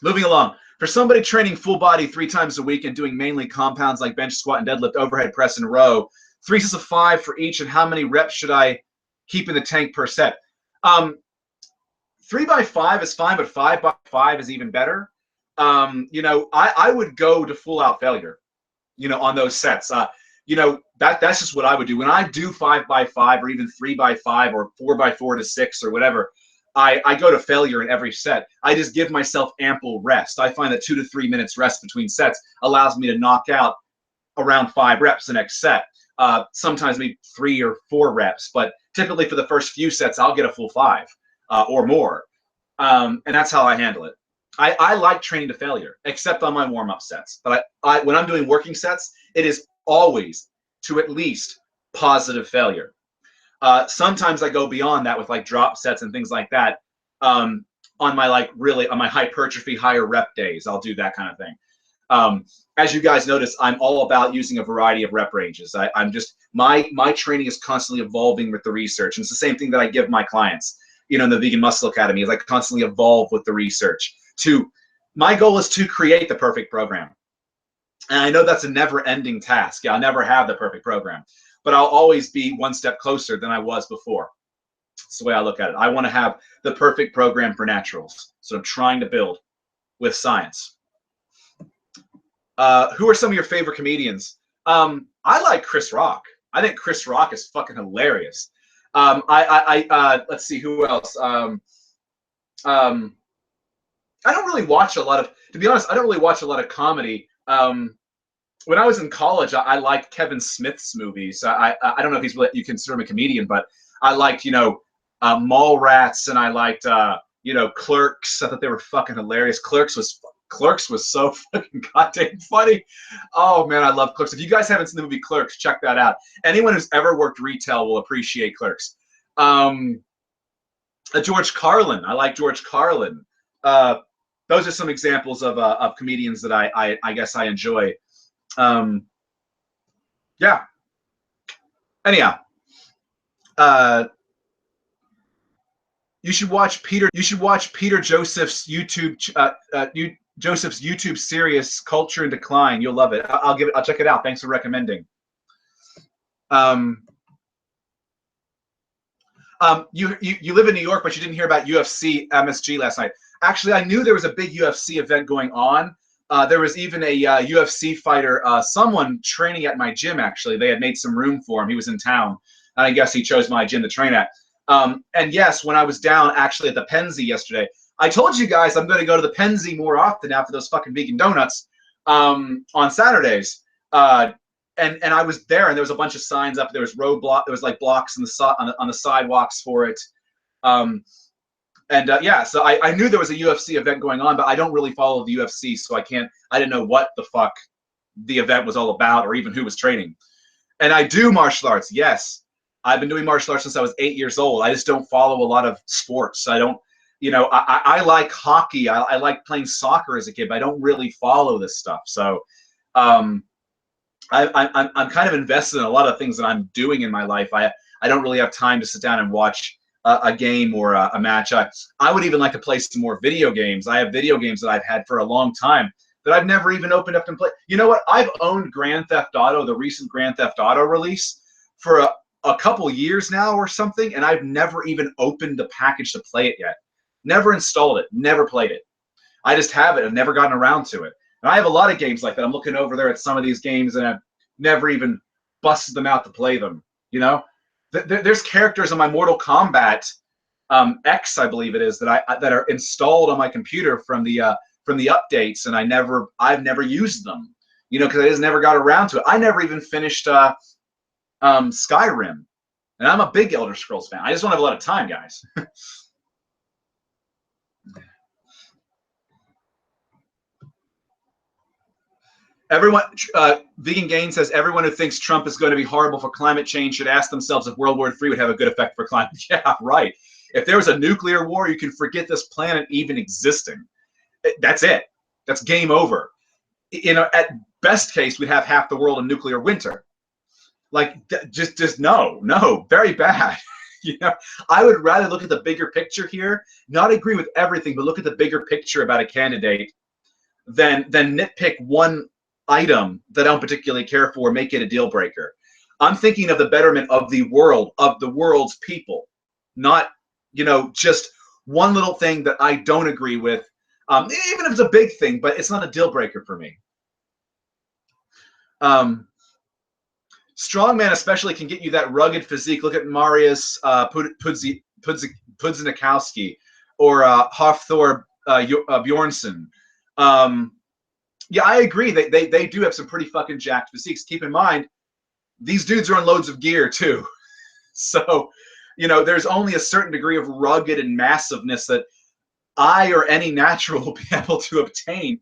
moving along. For somebody training full body 3 times a week and doing mainly compounds like bench, squat, and deadlift, overhead press, and row, 3 sets of 5 for each, and how many reps should I keep in the tank per set? 3 by 5 is fine, but 5 by 5 is even better. You know, I would go to full out failure, you know, on those sets. You know, that's just what I would do. When I do 5 by 5 or even 3 by 5 or 4 by 4 to 6 or whatever, I go to failure in every set. I just give myself ample rest. I find that 2 to 3 minutes rest between sets allows me to knock out around 5 reps the next set. Sometimes maybe 3 or 4 reps, but typically for the first few sets, I'll get a full 5 or more. And that's how I handle it. I like training to failure, except on my warm-up sets. But when I'm doing working sets, it is always to at least positive failure. Sometimes I go beyond that with like drop sets and things like that. On my on my hypertrophy, higher rep days, I'll do that kind of thing. As you guys notice, I'm all about using a variety of rep ranges. I'm just my training is constantly evolving with the research. And it's the same thing that I give my clients, you know, in the Vegan Muscle Academy, is I constantly evolve with the research. My goal is to create the perfect program. And I know that's a never-ending task. Yeah, I'll never have the perfect program, but I'll always be one step closer than I was before. That's the way I look at it. I want to have the perfect program for naturals. So I'm trying to build with science. Who are some of your favorite comedians? I like Chris Rock. I think Chris Rock is fucking hilarious. Let's see, who else? I don't really watch a lot of, to be honest, I don't really watch a lot of comedy. When I was in college, I liked Kevin Smith's movies. I don't know if you consider him a comedian, but I liked, you know, Mallrats, and I liked You know, Clerks. I thought they were fucking hilarious. Clerks was so fucking goddamn funny. Oh man, I love Clerks. If you guys haven't seen the movie Clerks, check that out. Anyone who's ever worked retail will appreciate Clerks. George Carlin. I like George Carlin. Those are some examples of comedians that I guess I enjoy. Yeah. Anyhow, you should watch Peter Joseph's YouTube series Culture in Decline. You'll love it. I'll check it out. Thanks for recommending. You live in New York, but you didn't hear about UFC MSG last night. Actually, I knew there was a big UFC event going on. There was even a UFC fighter, someone training at my gym, actually. They had made some room for him. He was in town, and I guess he chose my gym to train at. And yes, when I was down actually at the Penzi yesterday, I told you guys I'm going to go to the Penzi more often after those fucking vegan donuts on Saturdays. And I was there, and there was a bunch of signs up. There was roadblock. There was like blocks on the sidewalks for it. Yeah, so I knew there was a UFC event going on, but I don't really follow the UFC, so I didn't know what the fuck the event was all about or even who was training. And I do martial arts, yes. I've been doing martial arts since I was 8 years old. I just don't follow a lot of sports. I don't, you know, I like hockey. I like playing soccer as a kid, but I don't really follow this stuff. So I'm kind of invested in a lot of things that I'm doing in my life. I don't really have time to sit down and watch a game or a match. I would even like to play some more video games. I have video games that I've had for a long time that I've never even opened up and played. You know what? I've owned Grand Theft Auto, the recent Grand Theft Auto release, for a couple years now or something, and I've never even opened the package to play it yet. Never installed it, never played it. I just have it and never gotten around to it. And I have a lot of games like that. I'm looking over there at some of these games and I've never even busted them out to play them, you know? There's characters in my Mortal Kombat X, I believe it is, that are installed on my computer from the updates, and I've never used them, you know, because I just never got around to it. I never even finished Skyrim, and I'm a big Elder Scrolls fan. I just don't have a lot of time, guys. Everyone, Vegan Gain says everyone who thinks Trump is going to be horrible for climate change should ask themselves if World War III would have a good effect for climate. Yeah, right. If there was a nuclear war, you can forget this planet even existing. That's it. That's game over. You know, at best case, we'd have half the world in nuclear winter. Like, just no, very bad. You know, I would rather look at the bigger picture here, not agree with everything, but look at the bigger picture about a candidate than nitpick one item that I don't particularly care for, make it a deal breaker. I'm thinking of the betterment of the world, of the world's people, not, you know, just one little thing that I don't agree with, even if it's a big thing, but it's not a deal breaker for me. Strongman especially can get you that rugged physique. Look at Marius Pudzianowski or Hafthor Bjornsson. Yeah, I agree. They do have some pretty fucking jacked physiques. Keep in mind, these dudes are on loads of gear too. So, you know, there's only a certain degree of rugged and massiveness that I or any natural will be able to obtain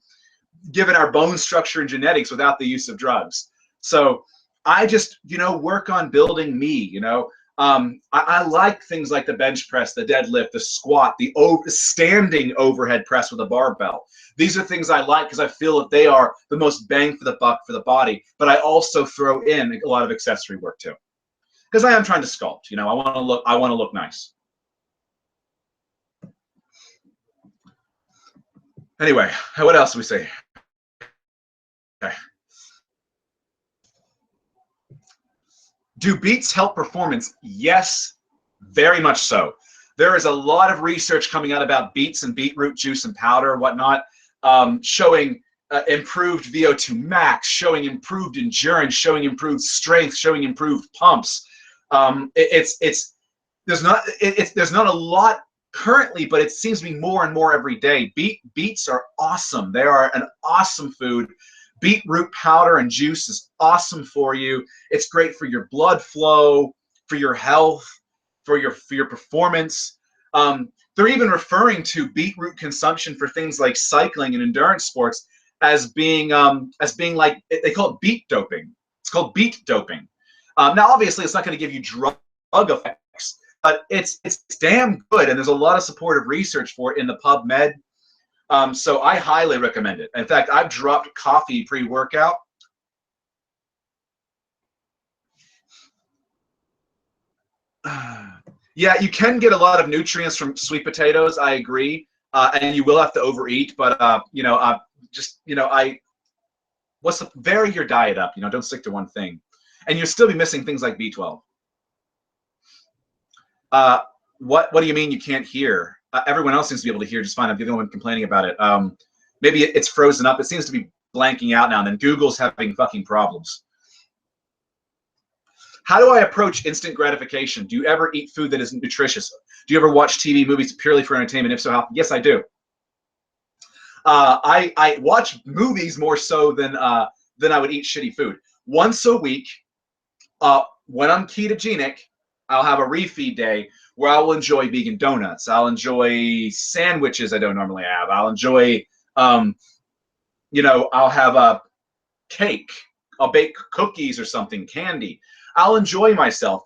given our bone structure and genetics without the use of drugs. So I just, you know, work on building me, you know. I like things like the bench press, the deadlift, the squat, the standing overhead press with a barbell. These are things I like because I feel that they are the most bang for the buck for the body. But I also throw in a lot of accessory work too, because I am trying to sculpt. You know, I want to look nice. Anyway, what else do we say? Okay. Do beets help performance? Yes, very much so. There is a lot of research coming out about beets and beetroot juice and powder and whatnot, showing improved VO2 max, showing improved endurance, showing improved strength, showing improved pumps. There's not a lot currently, but it seems to be more and more every day. Beets are awesome. They are an awesome food. Beetroot powder and juice is awesome for you. It's great for your blood flow, for your health, for your performance. they're even referring to beetroot consumption for things like cycling and endurance sports as being like, they call it beet doping. It's called beet doping. Now, obviously, it's not going to give you drug effects, but it's damn good, and there's a lot of supportive research for it in the PubMed. So I highly recommend it. In fact, I've dropped coffee pre-workout. Yeah, you can get a lot of nutrients from sweet potatoes. I agree, and you will have to overeat. But vary your diet up. Don't stick to one thing, and you'll still be missing things like B12. What do you mean you can't hear? Everyone else seems to be able to hear just fine. I'm the only one complaining about it. Maybe it's frozen up. It seems to be blanking out now and then. Google's having fucking problems. How do I approach instant gratification? Do you ever eat food that isn't nutritious? Do you ever watch TV, movies purely for entertainment? If so, how? Yes, I do. I watch movies more so than I would eat shitty food. Once a week, when I'm ketogenic, I'll have a refeed day where I will enjoy vegan donuts. I'll enjoy sandwiches I don't normally have. I'll enjoy, I'll have a cake. I'll bake cookies or something, candy. I'll enjoy myself,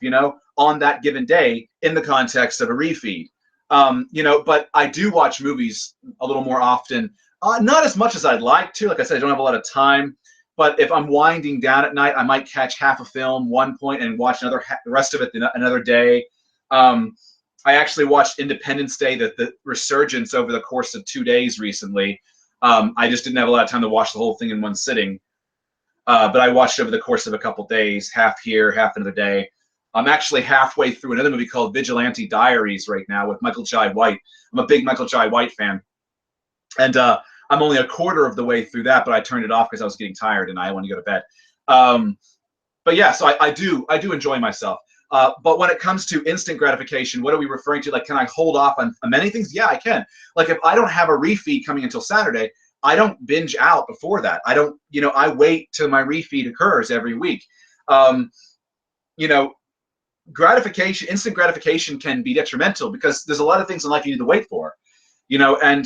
on that given day in the context of a refeed. But I do watch movies a little more often. Not as much as I'd like to. Like I said, I don't have a lot of time. But if I'm winding down at night, I might catch half a film one point and watch the rest of it another day. I actually watched Independence Day, the resurgence over the course of 2 days recently. I just didn't have a lot of time to watch the whole thing in one sitting. But I watched it over the course of a couple days, half here, half another day. I'm actually halfway through another movie called Vigilante Diaries right now with Michael Jai White. I'm a big Michael Jai White fan. And I'm only a quarter of the way through that, but I turned it off because I was getting tired and I wanted to go to bed. But yeah, so I do enjoy myself. But when it comes to instant gratification, what are we referring to? Like, can I hold off on many things? Yeah, I can. Like, if I don't have a refeed coming until Saturday, I don't binge out before that. I don't, I wait till my refeed occurs every week. Gratification, instant gratification can be detrimental because there's a lot of things in life you need to wait for, and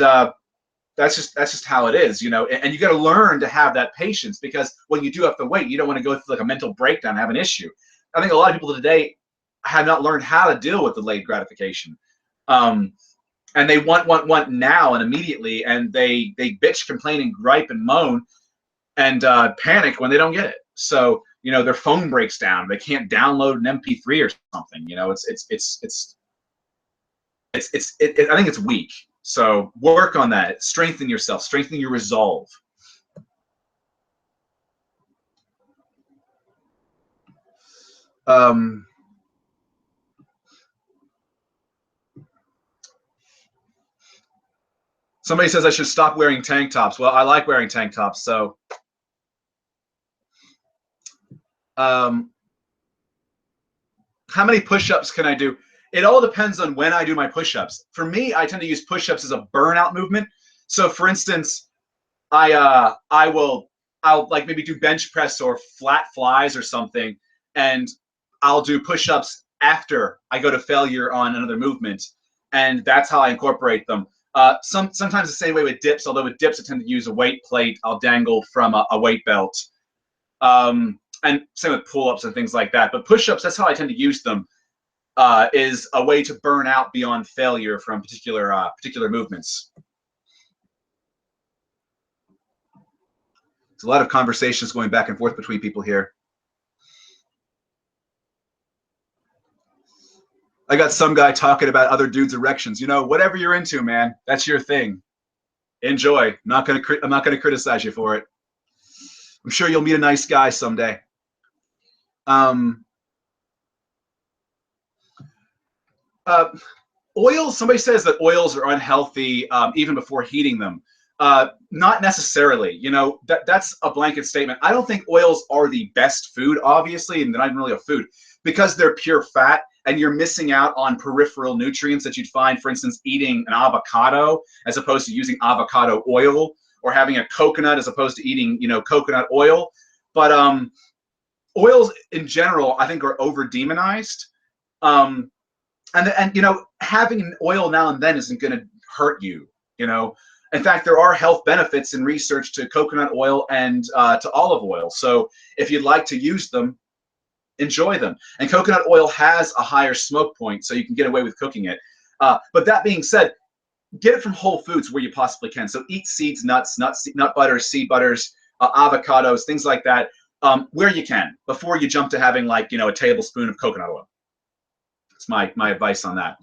that's just how it is, and you got to learn to have that patience because when you do have to wait, you don't want to go through like a mental breakdown and have an issue. I think a lot of people today have not learned how to deal with delayed gratification. And they want now and immediately, and they bitch, complain, and gripe and moan, and panic when they don't get it. So their phone breaks down, they can't download an MP3 or something. I think it's weak. So work on that. Strengthen yourself. Strengthen your resolve. Somebody says I should stop wearing tank tops. Well, I like wearing tank tops, so. How many push-ups can I do? It all depends on when I do my push-ups. For me, I tend to use push-ups as a burnout movement. So, for instance, I'll like maybe do bench press or flat flies or something, and I'll do push-ups after I go to failure on another movement, and that's how I incorporate them. Sometimes the same way with dips, although with dips I tend to use a weight plate I'll dangle from a weight belt. And same with pull-ups and things like that. But push-ups, that's how I tend to use them, is a way to burn out beyond failure from particular movements. There's a lot of conversations going back and forth between people here. I got some guy talking about other dudes' erections. Whatever you're into, man, that's your thing. Enjoy. I'm not gonna criticize you for it. I'm sure you'll meet a nice guy someday. Oils. Somebody says that oils are unhealthy even before heating them. Not necessarily. That's a blanket statement. I don't think oils are the best food, obviously, and they're not even really a food because they're pure fat. And you're missing out on peripheral nutrients that you'd find, for instance, eating an avocado as opposed to using avocado oil, or having a coconut as opposed to eating, coconut oil. But oils in general, I think, are over demonized. And And you know, having an oil now and then isn't going to hurt you. You know, in fact, there are health benefits in research to coconut oil and to olive oil. So if you'd like to use them, enjoy them. And coconut oil has a higher smoke point, so you can get away with cooking it. But that being said, get it from Whole Foods where you possibly can. So eat seeds, nut butters, seed butters, avocados, things like that, where you can, before you jump to having, like, you know, a tablespoon of coconut oil. That's my advice on that.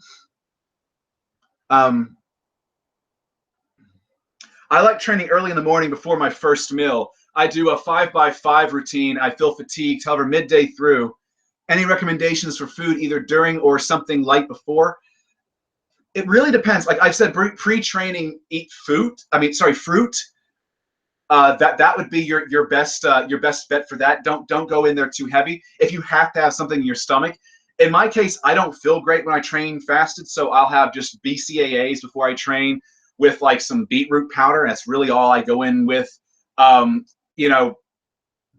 I like training early in the morning before my first meal. I do a 5x5 routine. I feel fatigued, however, midday through. Any recommendations for food either during or something light before? It really depends. Like I've said, pre-training, eat fruit. Fruit. That would be your best bet for that. Don't go in there too heavy. If you have to have something in your stomach, in my case, I don't feel great when I train fasted, so I'll have just BCAAs before I train with like some beetroot powder. And that's really all I go in with. You know,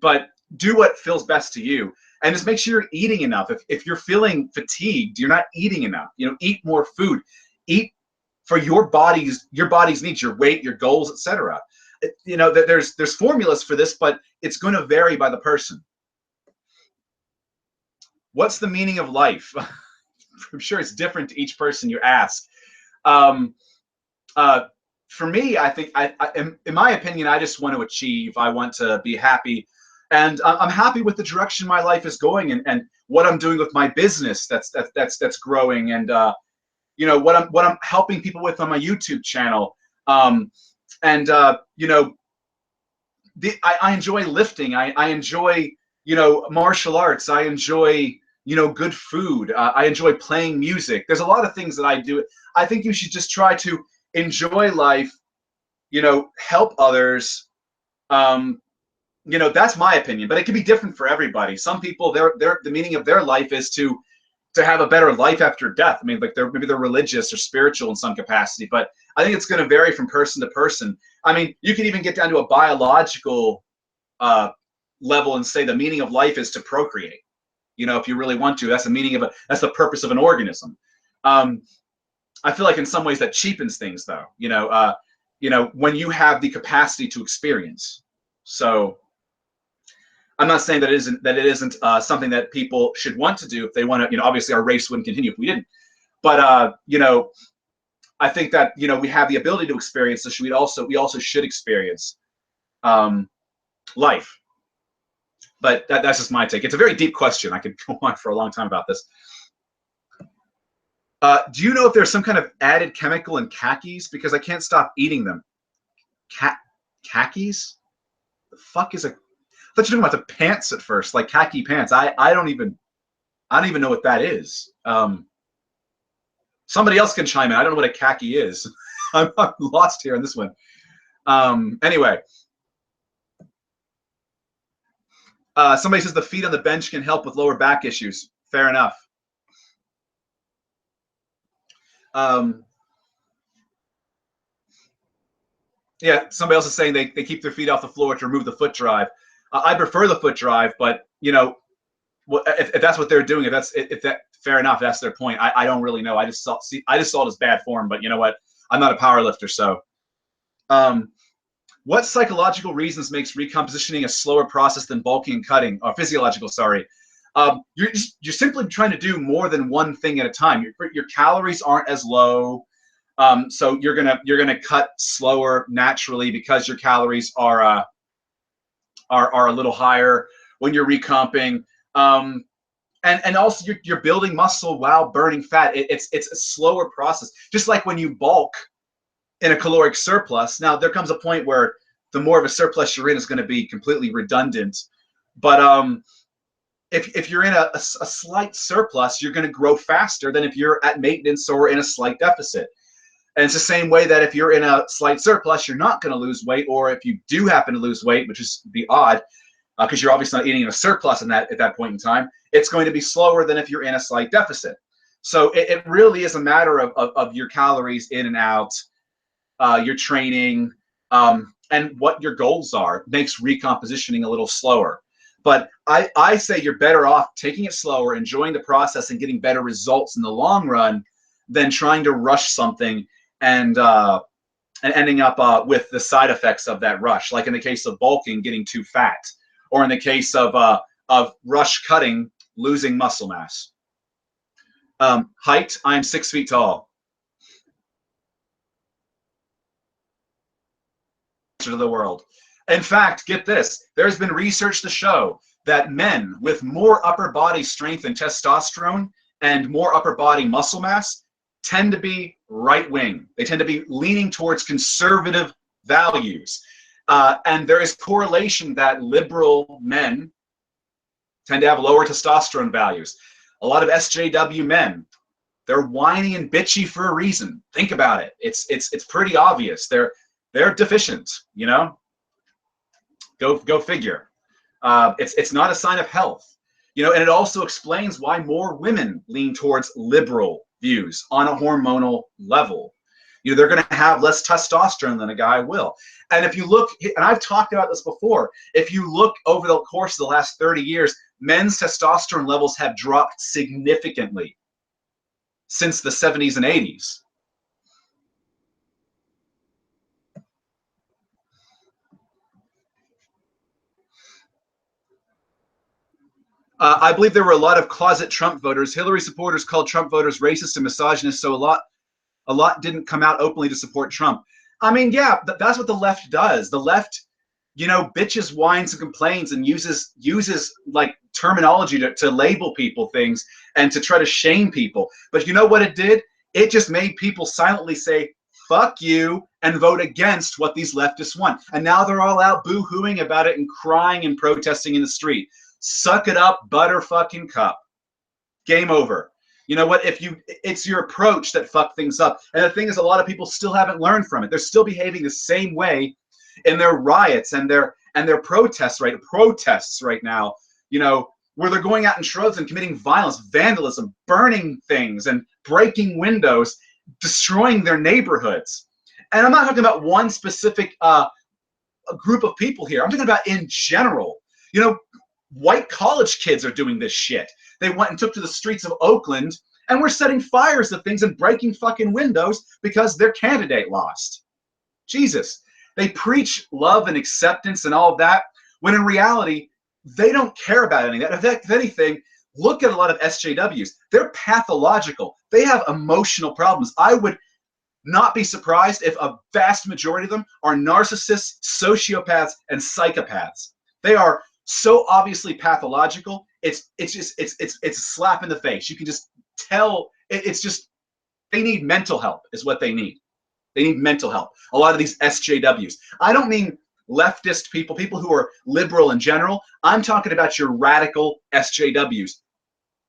but do what feels best to you, and just make sure you're eating enough. If you're feeling fatigued, you're not eating enough. You know, eat more food. Eat for your body's needs, your weight, your goals, etc. You know, there's formulas for this, but it's going to vary by the person. What's the meaning of life? I'm sure it's different to each person you ask. For me, I think, in my opinion, I just want to achieve. I want to be happy, and I'm happy with the direction my life is going, and what I'm doing with my business that's growing, and you know, what I'm helping people with on my YouTube channel, you know, I enjoy lifting. I enjoy, you know, martial arts. I enjoy, you know, good food. I enjoy playing music. There's a lot of things that I do. I think you should just try to enjoy life, you know, help others. You know, that's my opinion, but it can be different for everybody. Some people, the meaning of their life is to have a better life after death. I mean, like maybe they're religious or spiritual in some capacity, but I think it's going to vary from person to person. I mean, you can even get down to a biological level and say the meaning of life is to procreate. You know, if you really want to, that's the meaning of that's the purpose of an organism. I feel like in some ways that cheapens things, though. You know, when you have the capacity to experience. So I'm not saying that it isn't something that people should want to do if they want to. You know, obviously our race wouldn't continue if we didn't. But you know, I think that, you know, we have the ability to experience, so we also should experience life. But that's just my take. It's a very deep question. I could go on for a long time about this. Do you know if there's some kind of added chemical in khakis? Because I can't stop eating them. Khakis? The fuck is a? I thought you were talking about the pants at first, like khaki pants. I don't even know what that is. Somebody else can chime in. I don't know what a khaki is. I'm lost here on this one. Anyway. Somebody says the feet on the bench can help with lower back issues. Fair enough. Yeah, somebody else is saying they keep their feet off the floor to remove the foot drive. I prefer the foot drive, but you know, if that's what they're doing, if that fair enough, that's their point. I don't really know. I just saw it as bad form, but you know what? I'm not a power lifter, so. What psychological reasons makes recompositioning a slower process than bulking and cutting, or physiological? Sorry. You're simply trying to do more than one thing at a time. Your calories aren't as low, so you're gonna cut slower naturally because your calories are a little higher when you're recomping. And also you're building muscle while burning fat. It's a slower process. Just like when you bulk in a caloric surplus. Now there comes a point where the more of a surplus you're in is going to be completely redundant. But if you're in a slight surplus, you're going to grow faster than if you're at maintenance or in a slight deficit. And it's the same way that if you're in a slight surplus, you're not going to lose weight, or if you do happen to lose weight, which is be odd, because you're obviously not eating in a surplus at that point in time, it's going to be slower than if you're in a slight deficit. So it really is a matter of your calories in and out, your training, and what your goals are. It makes recompositioning a little slower. But I say you're better off taking it slower, enjoying the process, and getting better results in the long run than trying to rush something and ending up with the side effects of that rush, like in the case of bulking, getting too fat, or in the case of rush cutting, losing muscle mass. Height, I am 6 feet tall. To the world. In fact, get this, there's been research to show that men with more upper body strength and testosterone and more upper body muscle mass tend to be right wing. They tend to be leaning towards conservative values. And there is correlation that liberal men tend to have lower testosterone values. A lot of SJW men, they're whiny and bitchy for a reason. Think about it. It's pretty obvious. They're deficient, you know? Go figure. It's not a sign of health, you know, and it also explains why more women lean towards liberal views on a hormonal level. You know, they're going to have less testosterone than a guy will. And if you look, and I've talked about this before, if you look over the course of the last 30 years, men's testosterone levels have dropped significantly since the 70s and 80s. I believe there were a lot of closet Trump voters. Hillary supporters called Trump voters racist and misogynist, so a lot didn't come out openly to support Trump. I mean, yeah, that's what the left does. The left, you know, bitches, whines, and complains and uses like terminology to label people things and to try to shame people. But you know what it did? It just made people silently say, fuck you, and vote against what these leftists want. And now they're all out boo-hooing about it and crying and protesting in the street. Suck it up, butter fucking cup. Game over. You know what? It's your approach that fucked things up. And the thing is, a lot of people still haven't learned from it. They're still behaving the same way in their riots and their protests right now. You know, where they're going out in droves and committing violence, vandalism, burning things, and breaking windows, destroying their neighborhoods. And I'm not talking about one specific group of people here. I'm talking about in general. You know, white college kids are doing this shit. They went and took to the streets of Oakland and were setting fires to things and breaking fucking windows because their candidate lost. Jesus. They preach love and acceptance and all of that, when in reality, they don't care about any of that. If anything, look at a lot of SJWs. They're pathological. They have emotional problems. I would not be surprised if a vast majority of them are narcissists, sociopaths, and psychopaths. They are so obviously pathological. It's a slap in the face. You can just tell. It's just, they need mental help is what they need. They need mental help. A lot of these SJWs. I don't mean leftist people who are liberal in general. I'm talking about your radical SJWs.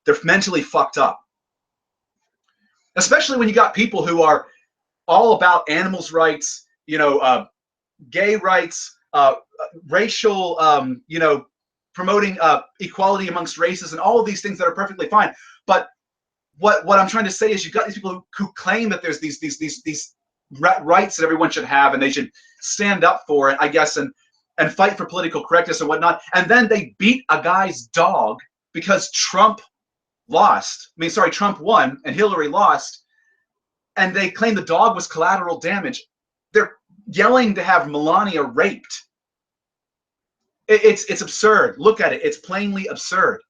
They're mentally fucked up. Especially when you got people who are all about animals' rights, you know, gay rights, racial, you know, promoting equality amongst races and all of these things that are perfectly fine. But what I'm trying to say is you've got these people who claim that there's these rights that everyone should have and they should stand up for it, I guess, and fight for political correctness and whatnot. And then they beat a guy's dog because Trump lost. I mean, sorry, Trump won and Hillary lost. And they claim the dog was collateral damage. They're yelling to have Melania raped. It's absurd. Look at it. It's plainly absurd.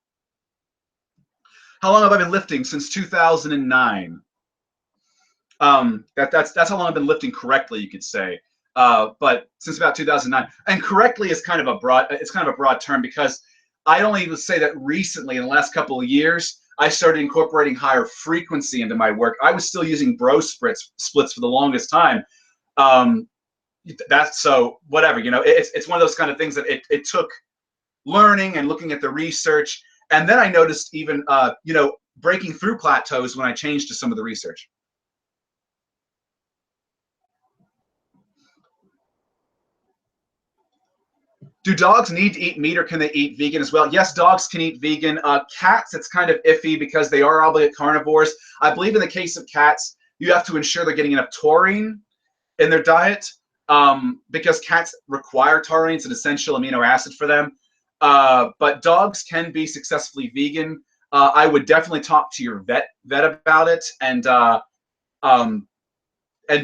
How long have I been lifting? Since 2009. That's how long I've been lifting correctly, you could say. But since about 2009. And correctly is kind of a broad term, because I only even say that recently in the last couple of years, I started incorporating higher frequency into my work. I was still using bro splits for the longest time. That's so whatever, you know, it's one of those kind of things that it took learning and looking at the research. And then I noticed even, you know, breaking through plateaus when I changed to some of the research. Do dogs need to eat meat, or can they eat vegan as well? Yes, dogs can eat vegan. Cats, it's kind of iffy because they are obligate carnivores. I believe in the case of cats, you have to ensure they're getting enough taurine in their diet, because cats require taurine. It's an essential amino acid for them. But dogs can be successfully vegan. I would definitely talk to your vet about it, and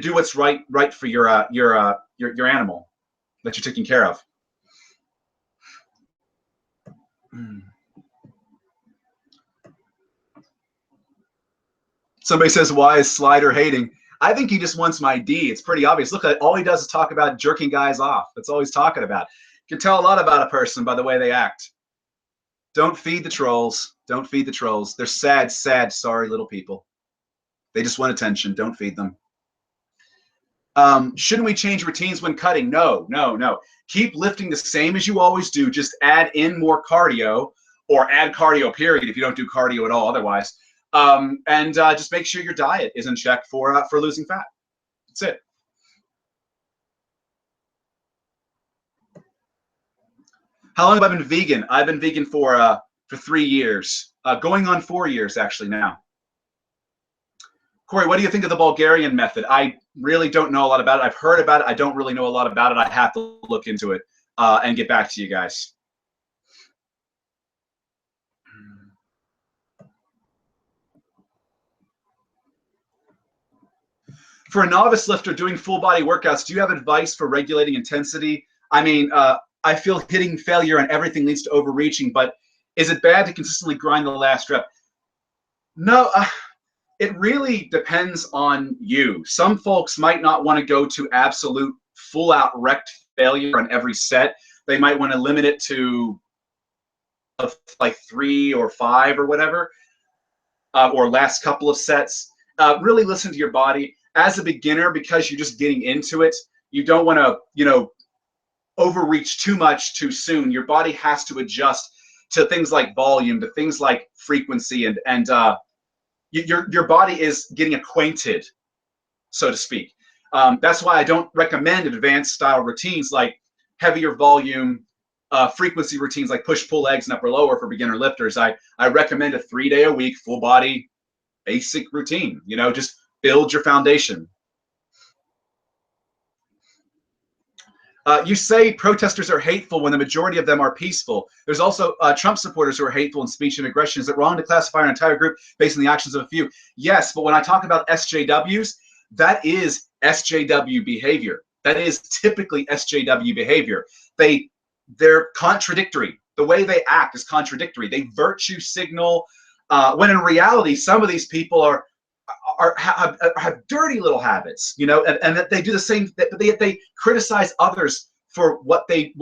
do what's right for your animal that you're taking care of. Somebody says, why is Slider hating? I think he just wants my D. It's pretty obvious. Look, all he does is talk about jerking guys off. That's all he's talking about. You can tell a lot about a person by the way they act. Don't feed the trolls. Don't feed the trolls. They're sad, sorry little people. They just want attention. Don't feed them. Shouldn't we change routines when cutting? No. Keep lifting the same as you always do. Just add in more cardio, or add cardio, period, if you don't do cardio at all otherwise. And just make sure your diet is in check for losing fat. That's it. How long have I been vegan? I've been vegan for 3 years, going on 4 years actually now. Cory, what do you think of the Bulgarian method? I really don't know a lot about it. I've heard about it. I don't really know a lot about it. I have to look into it and get back to you guys. For a novice lifter doing full body workouts, do you have advice for regulating intensity? I mean, I feel hitting failure on everything leads to overreaching, but is it bad to consistently grind the last rep? No, it really depends on you. Some folks might not want to go to absolute full out wrecked failure on every set. They might want to limit it to like 3 or 5 or whatever, or last couple of sets. Really listen to your body. As a beginner, because you're just getting into it, you don't want to, overreach too much too soon. Your body has to adjust to things like volume, to things like frequency, and your body is getting acquainted, so to speak. That's why I don't recommend advanced style routines like heavier volume, frequency routines like push, pull, legs, and upper lower for beginner lifters. I recommend a 3-day-a-week full body basic routine. Just build your foundation. You say protesters are hateful when the majority of them are peaceful. There's also Trump supporters who are hateful in speech and aggression. Is it wrong to classify an entire group based on the actions of a few? Yes, but when I talk about SJWs, that is SJW behavior. That is typically SJW behavior. They're contradictory. The way they act is contradictory. They virtue signal, when in reality, some of these people have dirty little habits, and that they do the same. They criticize others for what they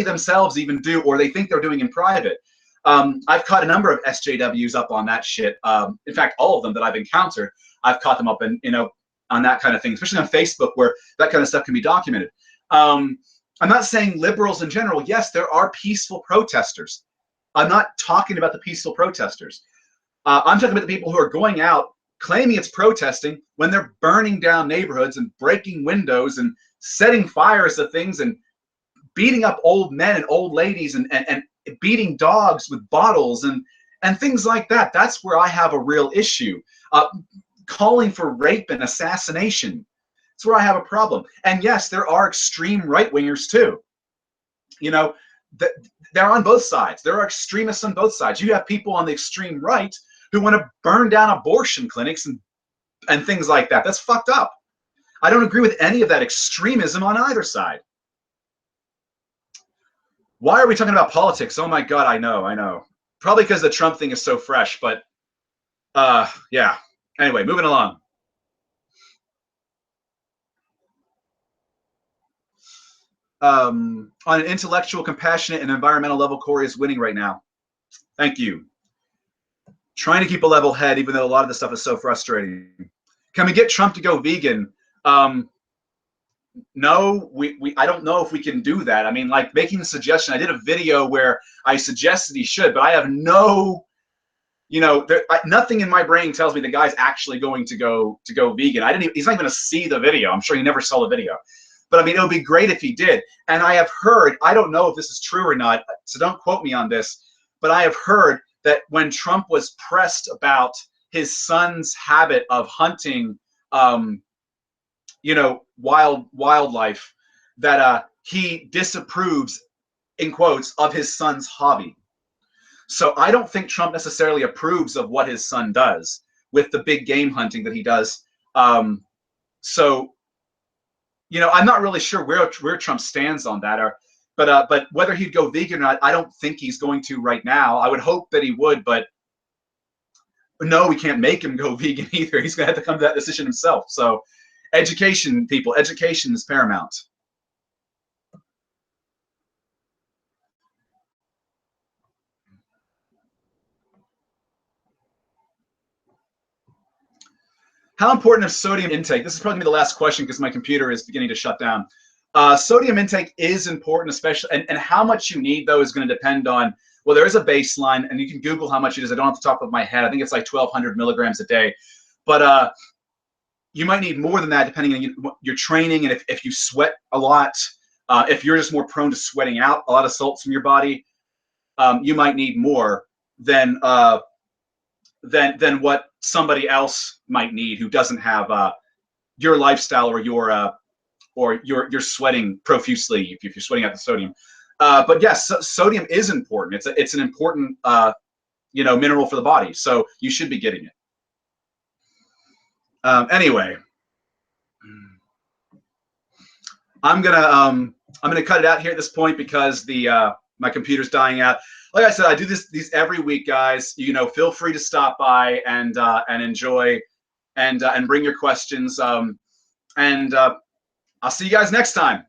themselves even do, or they think they're doing in private. I've caught a number of SJWs up on that shit. In fact, all of them that I've encountered, I've caught them up in, on that kind of thing, especially on Facebook, where that kind of stuff can be documented. I'm not saying liberals in general. Yes, there are peaceful protesters. I'm not talking about the peaceful protesters. I'm talking about the people who are going out claiming it's protesting when they're burning down neighborhoods and breaking windows and setting fires to things and beating up old men and old ladies and beating dogs with bottles and things like that. That's where I have a real issue. Calling for rape and assassination. That's where I have a problem. And yes, there are extreme right-wingers too. They're on both sides. There are extremists on both sides. You have people on the extreme right who want to burn down abortion clinics and things like that. That's fucked up. I don't agree with any of that extremism on either side. Why are we talking about politics? Oh my God, I know. Probably because the Trump thing is so fresh, but yeah. Anyway, moving along. On an intellectual, compassionate, and environmental level, Cory is winning right now. Thank you. Trying to keep a level head, even though a lot of this stuff is so frustrating. Can we get Trump to go vegan? No, I don't know if we can do that. I mean, like making the suggestion, I did a video where I suggested he should, but I have no, nothing in my brain tells me the guy's actually going to go vegan. He's not even going to see the video. I'm sure he never saw the video. But I mean, it would be great if he did. And I have heard, I don't know if this is true or not, so don't quote me on this, but I have heard that when Trump was pressed about his son's habit of hunting, wildlife, that he disapproves in quotes, of his son's hobby. So I don't think Trump necessarily approves of what his son does with the big game hunting that he does. So, you know, I'm not really sure where Trump stands on that, but whether he'd go vegan or not, I don't think he's going to right now. I would hope that he would, but no, we can't make him go vegan either. He's going to have to come to that decision himself. So education, people, education is paramount. How important is sodium intake? This is probably the last question because my computer is beginning to shut down. Sodium intake is important, especially, and how much you need, though, is going to depend on, well, there is a baseline, and you can Google how much it is. I don't have the top of my head. I think it's like 1,200 milligrams a day. But you might need more than that depending on your training and if you sweat a lot. If you're just more prone to sweating out a lot of salts from your body, you might need more than what somebody else might need who doesn't have your lifestyle or you're sweating profusely if you're sweating out the sodium. But yes, sodium is important. It's an important mineral for the body, so you should be getting it. Anyway, I'm gonna cut it out here at this point because my computer's dying out. Like I said, I do these every week, guys. You know, feel free to stop by and enjoy and bring your questions. I'll see you guys next time.